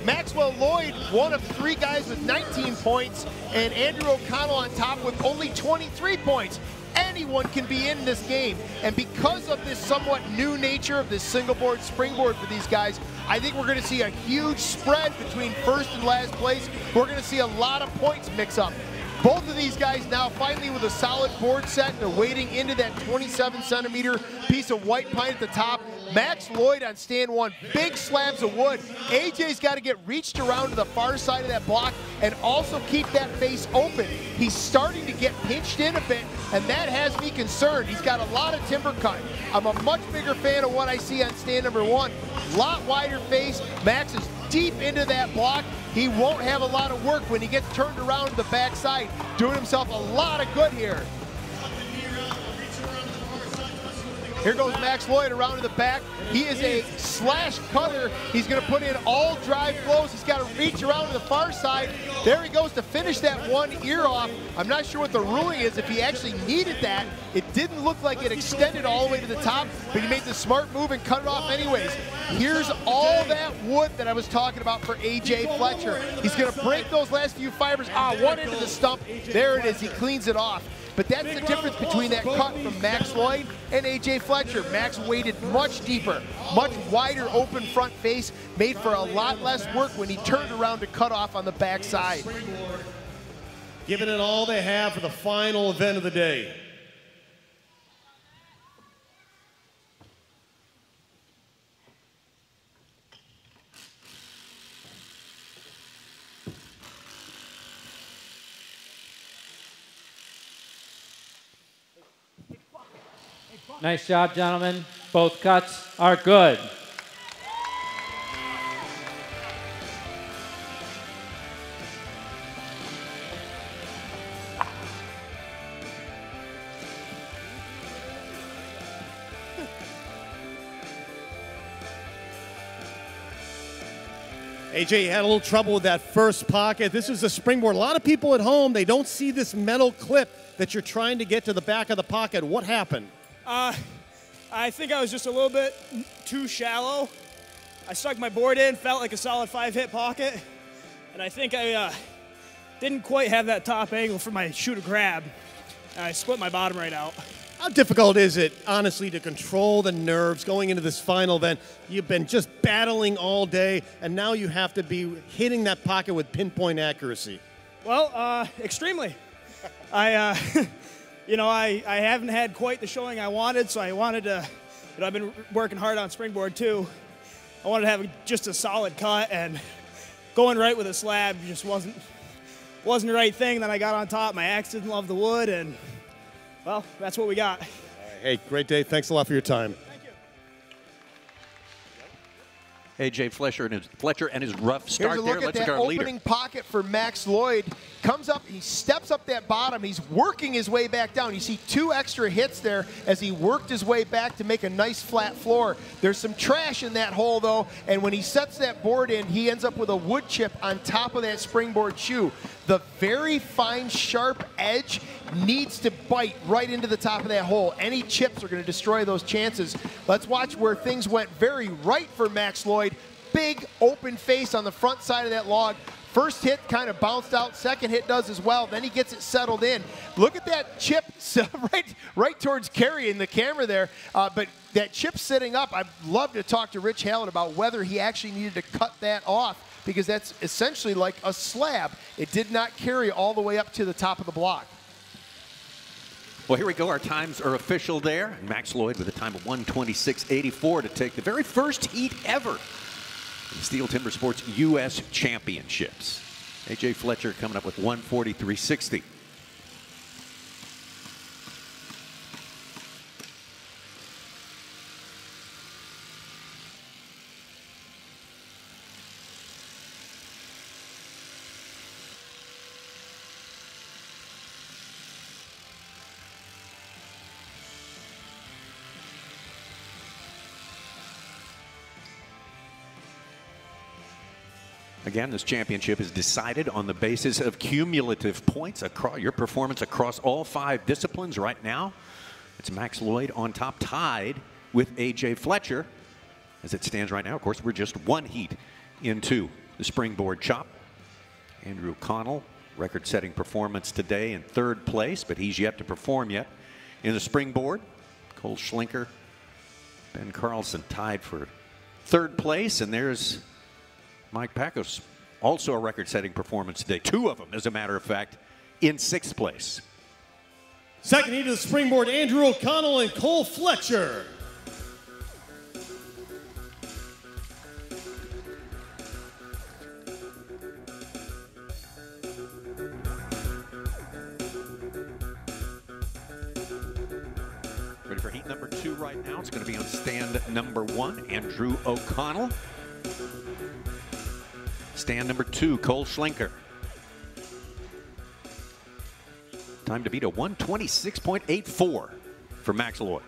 Maxwell Lloyd, one of 3 guys with 19 points, and Andrew O'Connell on top with only 23 points. Anyone can be in this game, and because of this somewhat new nature of this single board springboard for these guys, I think we're going to see a huge spread between first and last place. We're going to see a lot of points mix up. Both of these guys now finally with a solid board set. They're wading into that 27-centimeter piece of white pine at the top. Max Lloyd on stand 1, big slabs of wood. AJ's got to get reached around to the far side of that block and also keep that face open. He's starting to get pinched in a bit, and that has me concerned. He's got a lot of timber cut. I'm a much bigger fan of what I see on stand number 1. Lot wider face. Max is deep into that block. He won't have a lot of work when he gets turned around to the backside, doing himself a lot of good here. Here goes Max Lloyd around to the back. He is a slash cutter. He's going to put in all drive blows. He's got to reach around to the far side. There he goes to finish that one ear off. I'm not sure what the ruling is, if he actually needed that. It didn't look like it extended all the way to the top, but he made the smart move and cut it off anyways. Here's all that wood that I was talking about for AJ Fletcher. He's going to break those last few fibers. One into the stump. There it is. He cleans it off. But that's the difference between that cut from Max Lloyd and AJ Fletcher. Max weighted much deeper, much wider open front face, made for a lot less work when he turned around to cut off on the backside. Giving it all they have for the final event of the day. Nice job, gentlemen. Both cuts are good. AJ had a little trouble with that first pocket. This is a springboard. A lot of people at home, they don't see this metal clip that you're trying to get to the back of the pocket. What happened? I think I was just a little bit too shallow. I stuck my board in, felt like a solid 5-hit pocket, and I think I didn't quite have that top angle for my shoot or grab. I split my bottom right out. How difficult is it, honestly, to control the nerves going into this final event? You've been just battling all day, and now you have to be hitting that pocket with pinpoint accuracy. Well, extremely. You know, I haven't had quite the showing I wanted, so I wanted to, you know, I've been working hard on springboard too. I wanted to have just a solid cut, and going right with a slab just wasn't the right thing. Then I got on top, my axe didn't love the wood, and well, that's what we got. Hey, great day. Thanks a lot for your time. A.J. Fletcher and his rough start Here's a there. look at Let's that look at our opening leader. pocket for Max Lloyd. Comes up, he steps up that bottom. He's working his way back down. You see 2 extra hits there as he worked his way back to make a nice flat floor. There's some trash in that hole though, and when he sets that board in, he ends up with a wood chip on top of that springboard shoe. The very fine, sharp edge needs to bite right into the top of that hole. Any chips are going to destroy those chances. Let's watch where things went very right for Max Lloyd. Big open face on the front side of that log. First hit kind of bounced out, second hit does as well. Then he gets it settled in. Look at that chip right towards Kerry in the camera there. But that chip sitting up, I'd love to talk to Rich Hallett about whether he actually needed to cut that off, because that's essentially like a slab. It did not carry all the way up to the top of the block. Well, here we go. Our times are official there. And Max Lloyd with a time of 1:26.84 to take the very first heat ever in STIHL Timbersports U.S. Championships. A.J. Fletcher coming up with 1:43.60. Again, this championship is decided on the basis of cumulative points across your performance across all 5 disciplines. Right now, it's Max Lloyd on top, tied with A.J. Fletcher. As it stands right now, of course, we're just 1 heat into the springboard chop. Andrew O'Connell, record-setting performance today in 3rd place, but he's yet to perform yet in the springboard. Cole Schlinker, Ben Carlson tied for 3rd place, and there's Mike Pacos, also a record-setting performance today. 2 of them, as a matter of fact, in 6th place. Second heat of the springboard, Andrew O'Connell and Cole Fletcher. Ready for heat number 2 right now. It's going to be on stand number 1, Andrew O'Connell. Stand number 2, Cole Schlinker. Time to beat a 1:26.84 for Max Lloyd.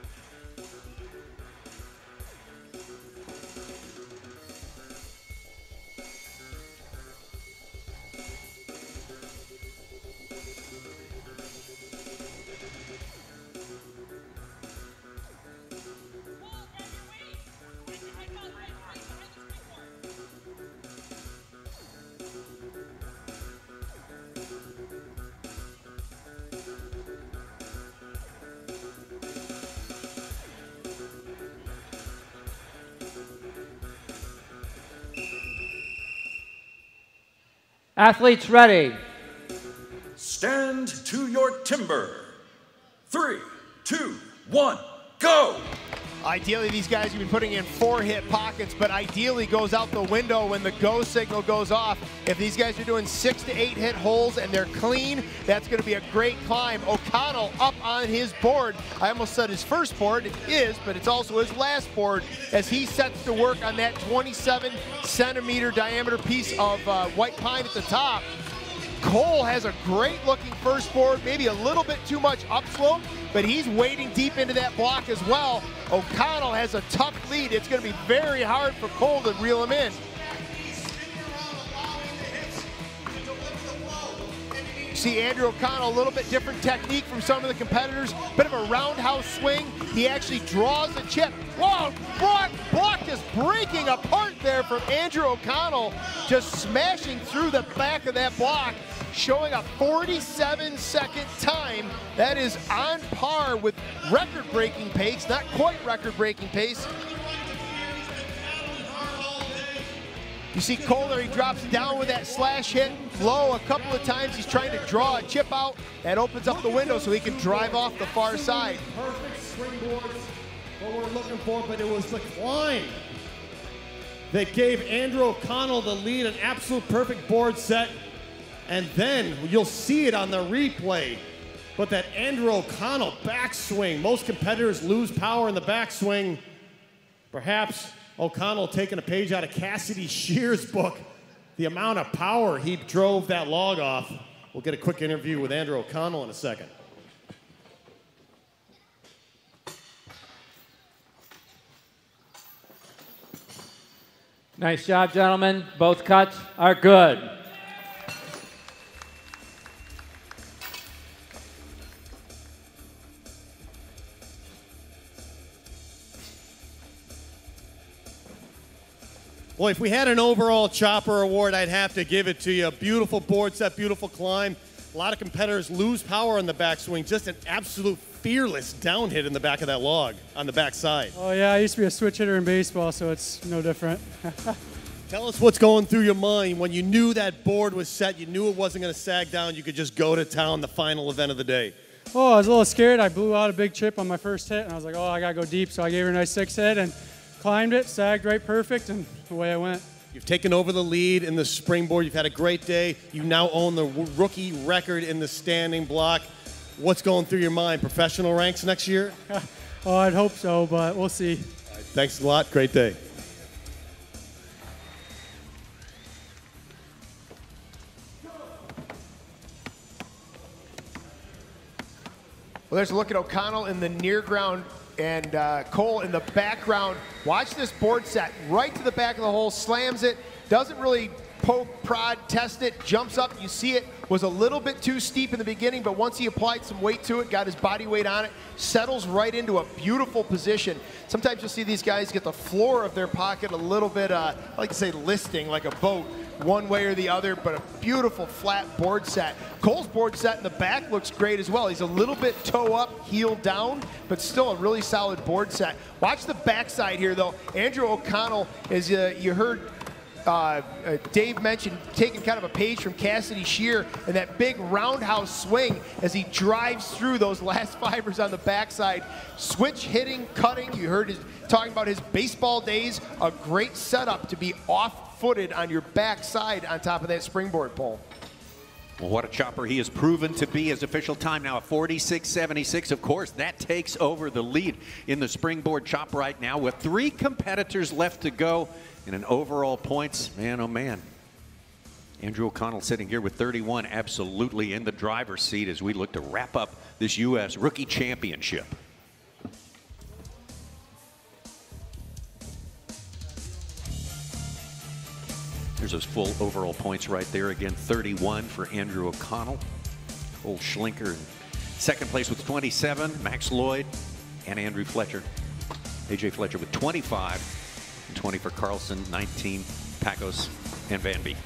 Athletes ready. Stand to your timber. 3, 2, 1, go! Ideally, these guys have been putting in 4-hit pockets, but ideally goes out the window when the go signal goes off. If these guys are doing 6 to 8 hit holes and they're clean, that's going to be a great climb. O'Connell up on his board. I almost said his first board. It is, but it's also his last board as he sets to work on that 27-centimeter diameter piece of white pine at the top. Cole has a great looking first board, maybe a little bit too much upslope, but he's wading deep into that block as well. O'Connell has a tough lead. It's going to be very hard for Cole to reel him in. See Andrew O'Connell, a little bit different technique from some of the competitors. Bit of a roundhouse swing. He actually draws the chip. Whoa, block just breaking apart there from Andrew O'Connell, just smashing through the back of that block, showing a 47-second time. That is on par with record-breaking pace, not quite record-breaking pace. You see Cole there, he drops down with that slash hit low a couple of times. He's trying to draw a chip out. That opens up the window so he can drive off the far side. Perfect springboards, what we're looking for, but it was the climb that gave Andrew O'Connell the lead, an absolute perfect board set. And then you'll see it on the replay, but that Andrew O'Connell backswing. Most competitors lose power in the backswing. Perhaps O'Connell taking a page out of Cassidy Shear's book. The amount of power he drove that log off. We'll get a quick interview with Andrew O'Connell in a second. Nice job, gentlemen. Both cuts are good. Boy, if we had an overall chopper award, I'd have to give it to you. Beautiful board set, beautiful climb. A lot of competitors lose power on the backswing. Just an absolute fearless down hit in the back of that log on the backside. Oh yeah, I used to be a switch hitter in baseball, so it's no different. Tell us what's going through your mind when you knew that board was set, you knew it wasn't going to sag down, you could just go to town the final event of the day. Oh, I was a little scared. I blew out a big chip on my first hit, and I was like, oh, I got to go deep, so I gave her a nice 6 hit and climbed it, sagged right perfect, and away I went. You've taken over the lead in the springboard. You've had a great day. You now own the rookie record in the standing block. What's going through your mind? Professional ranks next year? Oh, I'd hope so, but we'll see. Thanks a lot. Great day. Well, there's a look at O'Connell in the near ground and Cole in the background. Watch this board set. Right to the back of the hole, slams it, doesn't really poke, prod, test it, jumps up. You see it was a little bit too steep in the beginning, but once he applied some weight to it, got his body weight on it, settles right into a beautiful position. Sometimes you'll see these guys get the floor of their pocket a little bit, I like to say listing, like a boat, one way or the other, but a beautiful flat board set. Cole's board set in the back looks great as well. He's a little bit toe up, heel down, but still a really solid board set. Watch the backside here though. Andrew O'Connell, as you heard Dave mentioned, taking kind of a page from Cassidy Shear and that big roundhouse swing as he drives through those last fibers on the backside. Switch hitting, cutting. You heard talking about his baseball days. A great setup to be off-footed on your backside on top of that springboard pole. Well, what a chopper he has proven to be. His official time now at 46.76. Of course, that takes over the lead in the springboard chop right now with 3 competitors left to go. And in overall points, man, oh man. Andrew O'Connell sitting here with 31, absolutely in the driver's seat as we look to wrap up this U.S. Rookie Championship. There's those full overall points right there. Again, 31 for Andrew O'Connell. Old Schlinker in second place with 27. Max Lloyd and Andrew Fletcher. A.J. Fletcher with 25. 20 for Carlson, 19 Pacos and Van Beek.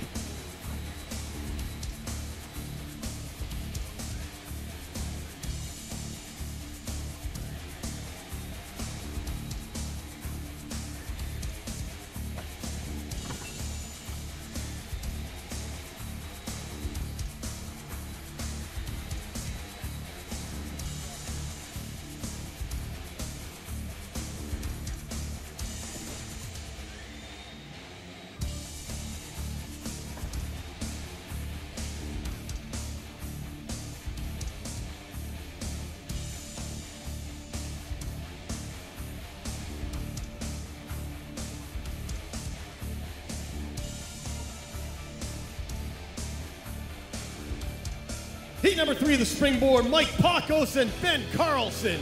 Heat number 3 of the springboard, Mike Pacos and Ben Carlson.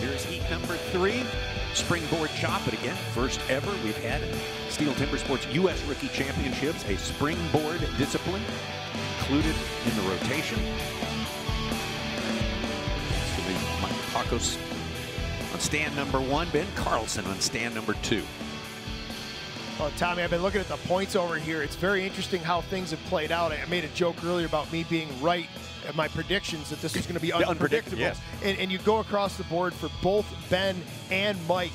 Here's heat number 3. Springboard chop, but again, first ever we've had STIHL Timbersports U.S. Rookie Championships, a springboard discipline included in the rotation. It's going to be Mike Pacos on stand number 1, Ben Carlson on stand number 2. Oh, Tommy, I've been looking at the points over here. It's very interesting how things have played out. I made a joke earlier about me being right at my predictions that this was going to be unpredictable. Yes. And you go across the board for both Ben and Mike.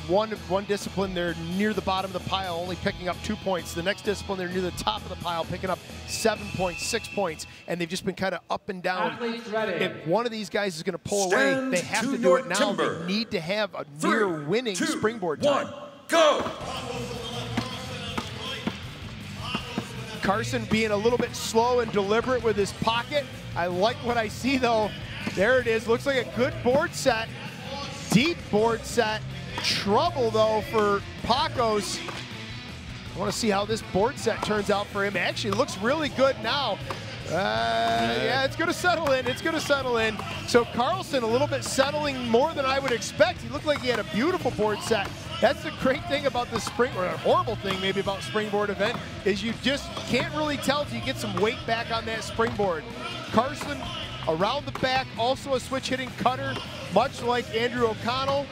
one discipline, they're near the bottom of the pile, only picking up 2 points. The next discipline, they're near the top of the pile, picking up 7 points, 6 points, and they've just been kind of up and down. If one of these guys is going to pull away, they have to do it now. They need to have a near-winning springboard time. Go! Carson being a little bit slow and deliberate with his pocket. I like what I see, though. There it is. Looks like a good board set. Deep board set. Trouble, though, for Pacos. I want to see how this board set turns out for him. It actually looks really good now. Yeah, it's going to settle in. It's going to settle in. So Carlson a little bit settling more than I would expect. He looked like he had a beautiful board set. That's the great thing about the spring, or a horrible thing maybe about springboard event, is you just can't really tell until you get some weight back on that springboard. Carson around the back, also a switch hitting cutter, much like Andrew O'Connell.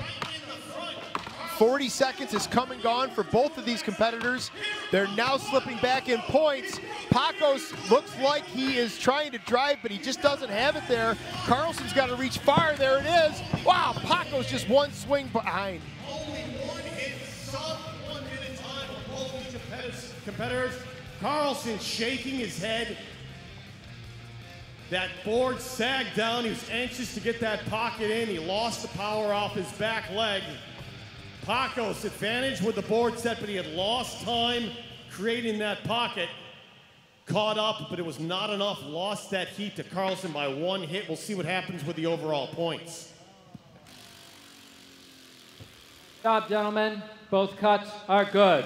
40 seconds has come and gone for both of these competitors. They're now slipping back in points. Pacos looks like he is trying to drive, but he just doesn't have it there. Carlson's got to reach far. There it is. Wow, Pacos just one swing behind. Only one hit, sub 1 minute time for both these competitors. Carlson shaking his head. That board sagged down. He was anxious to get that pocket in. He lost the power off his back leg. Pacos advantage with the board set, but he had lost time creating that pocket. Caught up, but it was not enough. Lost that heat to Carlson by 1 hit. We'll see what happens with the overall points. Good job, gentlemen. Both cuts are good.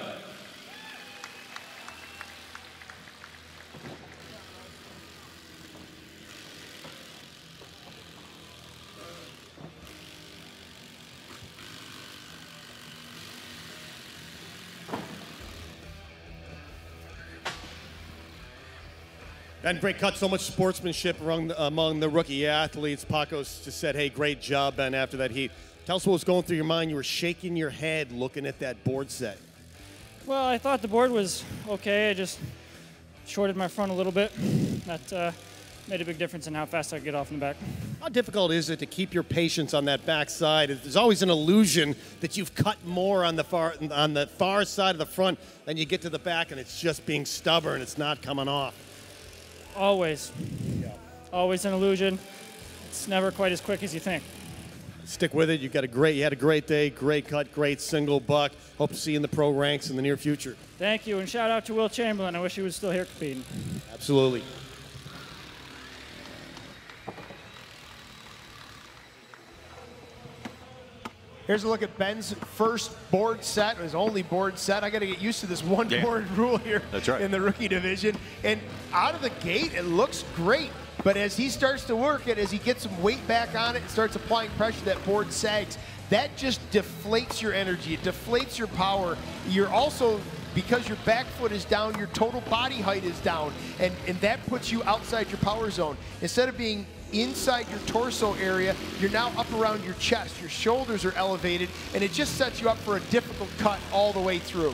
And great cut, so much sportsmanship among the rookie athletes. Pacos just said, hey, great job, Ben, after that heat. Tell us what was going through your mind. You were shaking your head looking at that board set. Well, I thought the board was okay. I just shorted my front a little bit. That made a big difference in how fast I could get off in the back. How difficult is it to keep your patience on that back side? There's always an illusion that you've cut more on the far side of the front than you get to the back, and it's just being stubborn. It's not coming off. Always. Yeah. Always an illusion. It's never quite as quick as you think. Stick with it. You had a great day, great cut, great single buck. Hope to see you in the pro ranks in the near future. Thank you, and shout out to Will Chamberlain. I wish he was still here competing. Absolutely. Here's a look at Ben's first board set, his only board set. I got to get used to this one board rule here in the rookie division. And out of the gate, it looks great. But as he starts to work it, as he gets some weight back on it and starts applying pressure, that board sags. That just deflates your energy. It deflates your power. You're also, because your back foot is down, your total body height is down. And that puts you outside your power zone. Instead of being inside your torso area, you're now up around your chest. Your shoulders are elevated, and it just sets you up for a difficult cut all the way through.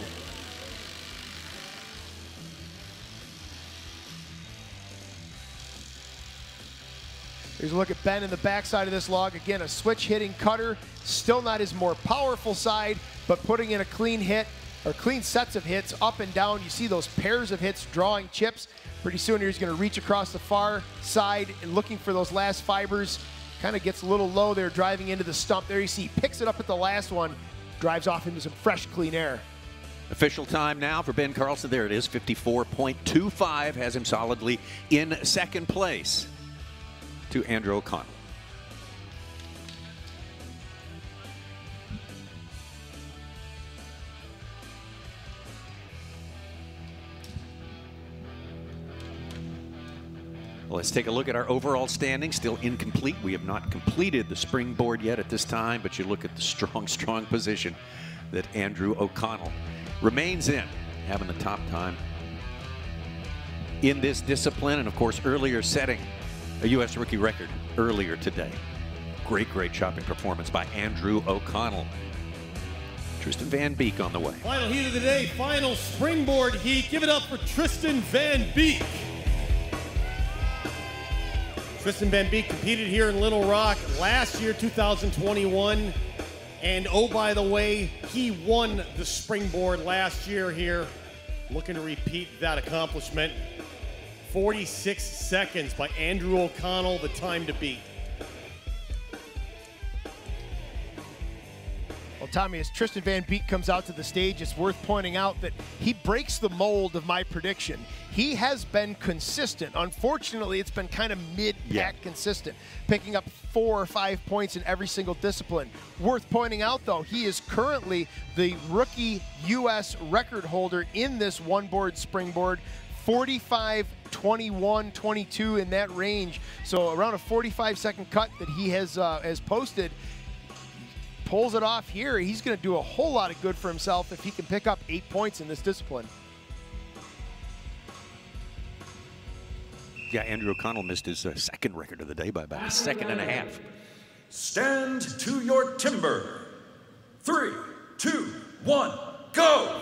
Here's a look at Ben in the backside of this log. Again, a switch hitting cutter, still not his more powerful side, but putting in a clean hit, or clean sets of hits up and down. You see those pairs of hits drawing chips. Pretty soon here he's going to reach across the far side and looking for those last fibers. Kind of gets a little low there, driving into the stump. There you see, picks it up at the last one, drives off into some fresh, clean air. Official time now for Ben Carlson. There it is, 54.25, has him solidly in second place to Andrew O'Connell. Let's take a look at our overall standing. Still incomplete. We have not completed the springboard yet at this time, but you look at the strong position that Andrew O'Connell remains in, having the top time in this discipline, and of course earlier setting a U.S. rookie record earlier today. Great chopping performance by Andrew O'Connell. Tristan Van Beek on the way. Final heat of the day, final springboard heat. Give it up for Tristan Van Beek. Tristan Van Beek competed here in Little Rock last year, 2021, And oh, by the way, he won the springboard last year here. Looking to repeat that accomplishment. 46 seconds by Andrew O'Connell, the time to beat. Well, Tommy, as Tristan Van Beek comes out to the stage, it's worth pointing out that he breaks the mold of my prediction. He has been consistent. Unfortunately, it's been kind of mid-pack consistent, picking up 4 or 5 points in every single discipline. Worth pointing out, though, he is currently the rookie U.S. record holder in this one-board springboard, 45, 21, 22 in that range. So around a 45-second cut that he has posted. Pulls it off here, he's going to do a whole lot of good for himself if he can pick up 8 points in this discipline. Yeah, Andrew O'Connell missed his second record of the day by about a second and a half. Stand to your timber. 3, 2, 1, go!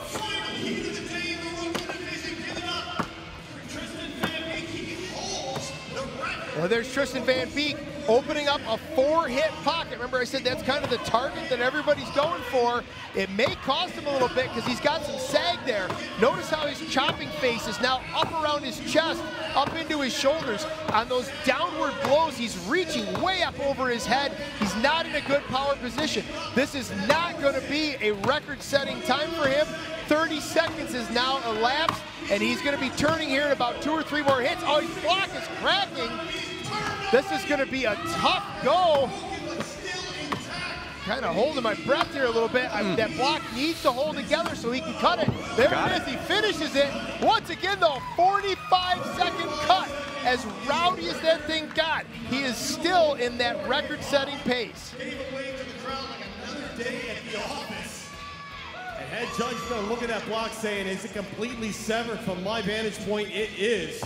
Well, there's Tristan Van Beek opening up a 4-hit pocket. Remember I said that's kind of the target that everybody's going for. It may cost him a little bit because he's got some sag there. Notice how his chopping face is now up around his chest, up into his shoulders. On those downward blows, he's reaching way up over his head. He's not in a good power position. This is not going to be a record-setting time for him. 30 seconds has now elapsed, and he's going to be turning here in about 2 or 3 more hits. Oh, his block is cracking. This is going to be a tough go. Kind of holding my breath here a little bit. That block needs to hold together so he can cut it. There it is. He finishes it. Once again, though, 45-second cut. As rowdy as that thing got, he is still in that record-setting pace. Head judge is going to look at that block saying, is it completely severed? From my vantage point, it is.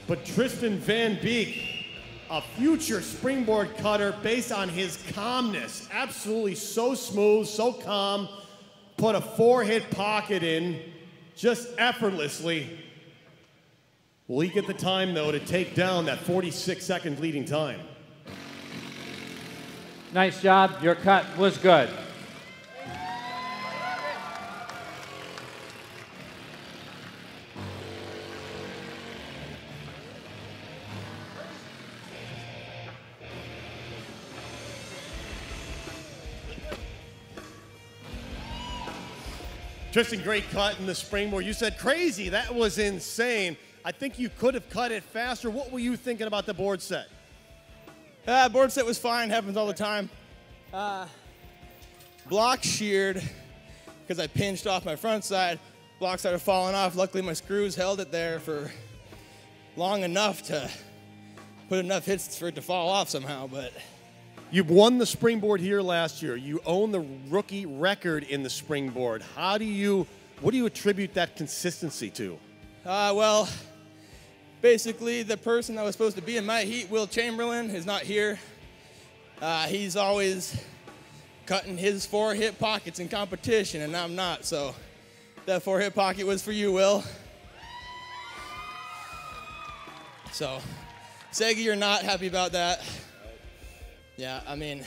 But Tristan Van Beek, a future springboard cutter based on his calmness, absolutely so smooth, so calm, put a 4-hit pocket in just effortlessly. Will he get the time, though, to take down that 46-second leading time? Nice job. Your cut was good. Tristan, great cut in the springboard. You said crazy. That was insane. I think you could have cut it faster. What were you thinking about the board set? Board set was fine. Happens all the time. Block sheared because I pinched off my front side. Block started falling off. Luckily, my screws held it there for long enough to put enough hits for it to fall off somehow, but... You won the springboard here last year. You own the rookie record in the springboard. What do you attribute that consistency to? Well, basically the person that was supposed to be in my heat, Will Chamberlain, is not here. He's always cutting his 4-hit pockets in competition, and I'm not, so that 4-hit pocket was for you, Will. So, Segi, you're not happy about that. Yeah, I mean,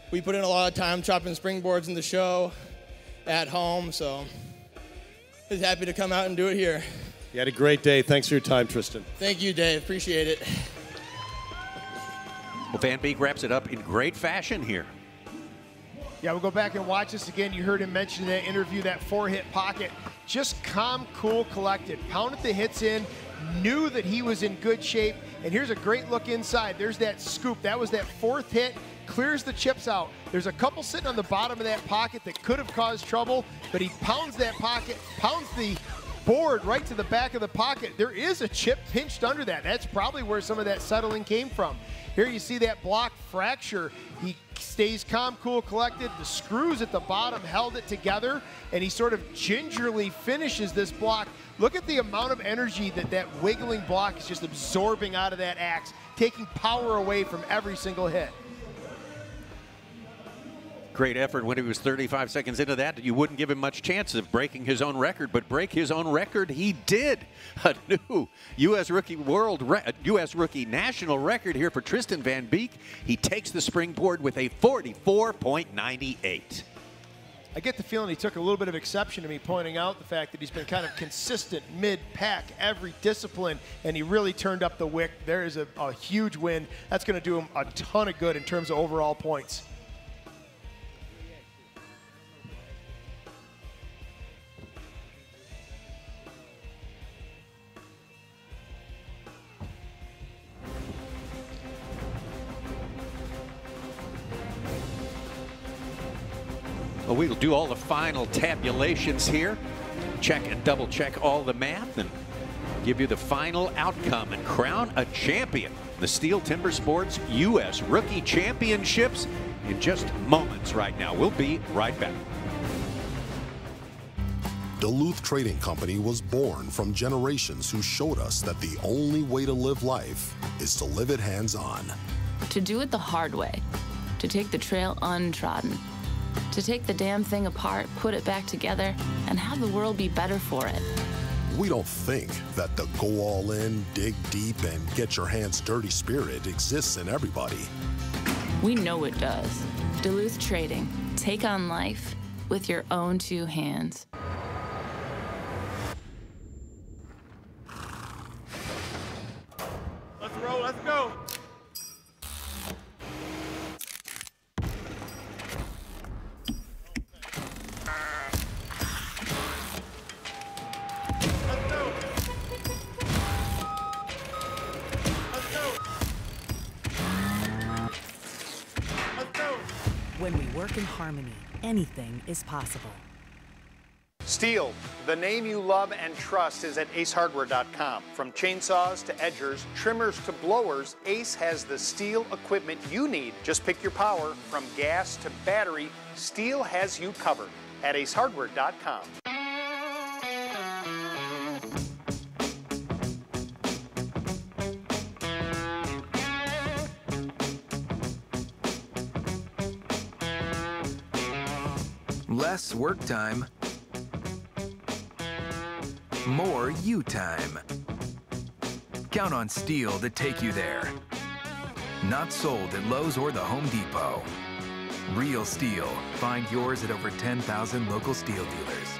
we put in a lot of time chopping springboards in the show, at home, so just happy to come out and do it here. You had a great day. Thanks for your time, Tristan. Thank you, Dave. Appreciate it. Well, Van Beek wraps it up in great fashion here. Yeah, we'll go back and watch this again. You heard him mention in that interview, that 4-hit pocket. Just calm, cool, collected. Pounded the hits in, knew that he was in good shape. And here's a great look inside. There's that scoop. That was that 4th hit. Clears the chips out. There's a couple sitting on the bottom of that pocket that could have caused trouble, but he pounds that pocket, pounds the board right to the back of the pocket. There is a chip pinched under that. That's probably where some of that settling came from. Here you see that block fracture. He stays calm, cool, collected. The screws at the bottom held it together, and he sort of gingerly finishes this block. Look at the amount of energy that that wiggling block is just absorbing out of that axe, taking power away from every single hit. Great effort when he was 35 seconds into that. You wouldn't give him much chance of breaking his own record, but break his own record he did. A new U.S. Rookie national record here for Tristan Van Beek. He takes the springboard with a 44.98. I get the feeling he took a little bit of exception to me pointing out the fact that he's been kind of consistent mid-pack every discipline, and he really turned up the wick. There is a huge win. That's going to do him a ton of good in terms of overall points. Well, we'll do all the final tabulations here, check and double check all the math, and give you the final outcome and crown a champion. The STIHL Timbersports U.S. Rookie Championships in just moments right now. We'll be right back. Duluth Trading Company was born from generations who showed us that the only way to live life is to live it hands-on. To do it the hard way, to take the trail untrodden, to take the damn thing apart, put it back together, and have the world be better for it. We don't think that the go all in, dig deep, and get your hands dirty spirit exists in everybody. We know it does. Duluth Trading. Take on life with your own two hands. Let's roll, let's go. When we work in harmony, anything is possible. STIHL, the name you love and trust, is at acehardware.com. From chainsaws to edgers, trimmers to blowers, Ace has the STIHL equipment you need. Just pick your power from gas to battery. STIHL has you covered at acehardware.com. Less work time, more you time. Count on STIHL to take you there. Not sold at Lowe's or the Home Depot. Real STIHL. Find yours at over 10,000 local STIHL dealers.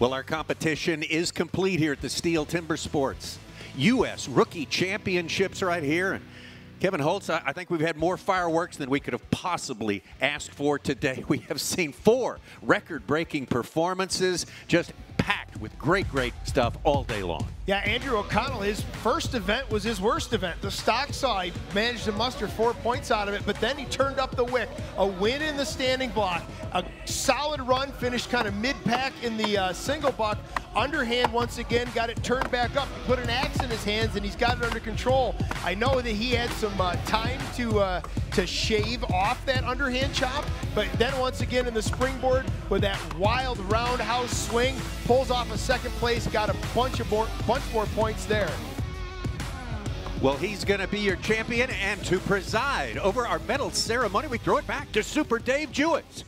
Well, our competition is complete here at the STIHL Timbersports U.S. Rookie Championships right here. And Kevin Holtz, I think we've had more fireworks than we could have possibly asked for today. We have seen 4 record-breaking performances, just packed with great stuff all day long. Yeah, Andrew O'Connell, his first event was his worst event. The stock saw he managed to muster 4 points out of it, but then he turned up the wick. A win in the standing block, a solid run, finished kind of mid-pack in the single buck. Underhand once again, got it turned back up, put an axe in his hands, and he's got it under control. I know that he had some time to shave off that underhand chop, but then once again in the springboard with that wild roundhouse swing, pulls off a second place, got a bunch more points there. Well, he's going to be your champion, and to preside over our medal ceremony, we throw it back to Super Dave Jewett.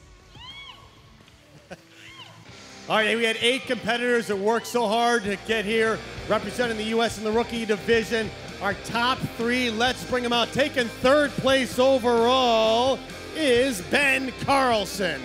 All right, we had 8 competitors that worked so hard to get here, representing the U.S. in the rookie division. Our top 3, let's bring them out. Taking 3rd place overall is Ben Carlson.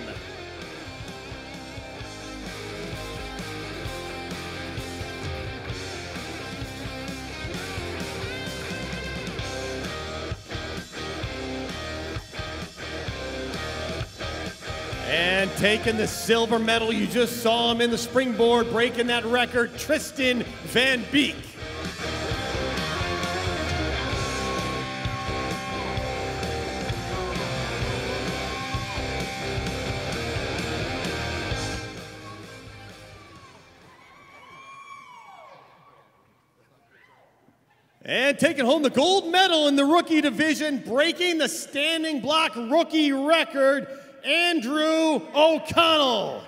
And taking the silver medal, you just saw him in the springboard, breaking that record, Tristan Van Beek. And taking home the gold medal in the rookie division, breaking the standing block rookie record, Andrew O'Connell.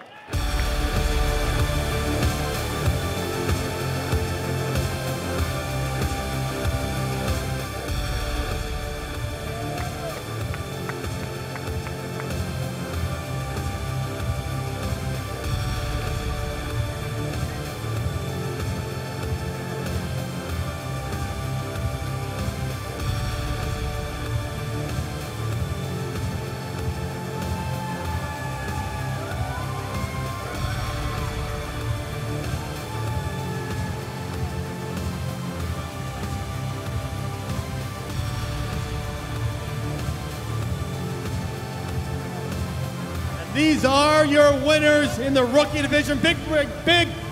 These are your winners in the rookie division. Big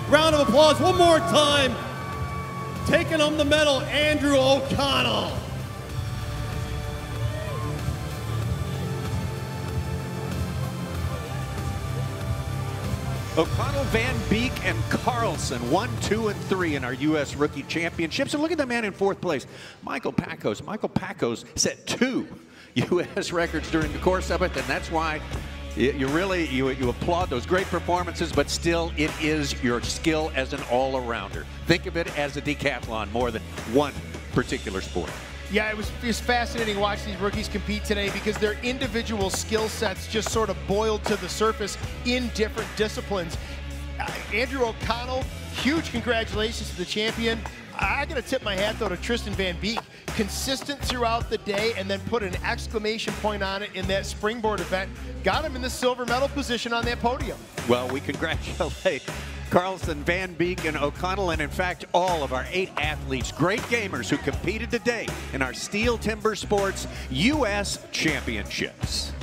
round of applause one more time. Taking home the medal, Andrew O'Connell. O'Connell, Van Beek, and Carlson, 1, 2, and 3 in our U.S. Rookie Championships. And look at the man in 4th place, Michael Pacos. Michael Pacos set 2 U.S. records during the course of it, and that's why you applaud those great performances, but still it is your skill as an all-arounder. Think of it as a decathlon more than one particular sport. Yeah, it was fascinating watching these rookies compete today because their individual skill sets just sort of boiled to the surface in different disciplines. Andrew O'Connell, huge congratulations to the champion. I got to tip my hat, though, to Tristan Van Beek. Consistent throughout the day and then put an exclamation point on it in that springboard event. Got him in the silver medal position on that podium. Well, we congratulate Carlson, Van Beek, and O'Connell, and in fact, all of our 8 athletes, great gamers who competed today in our STIHL Timbersports U.S. Championships.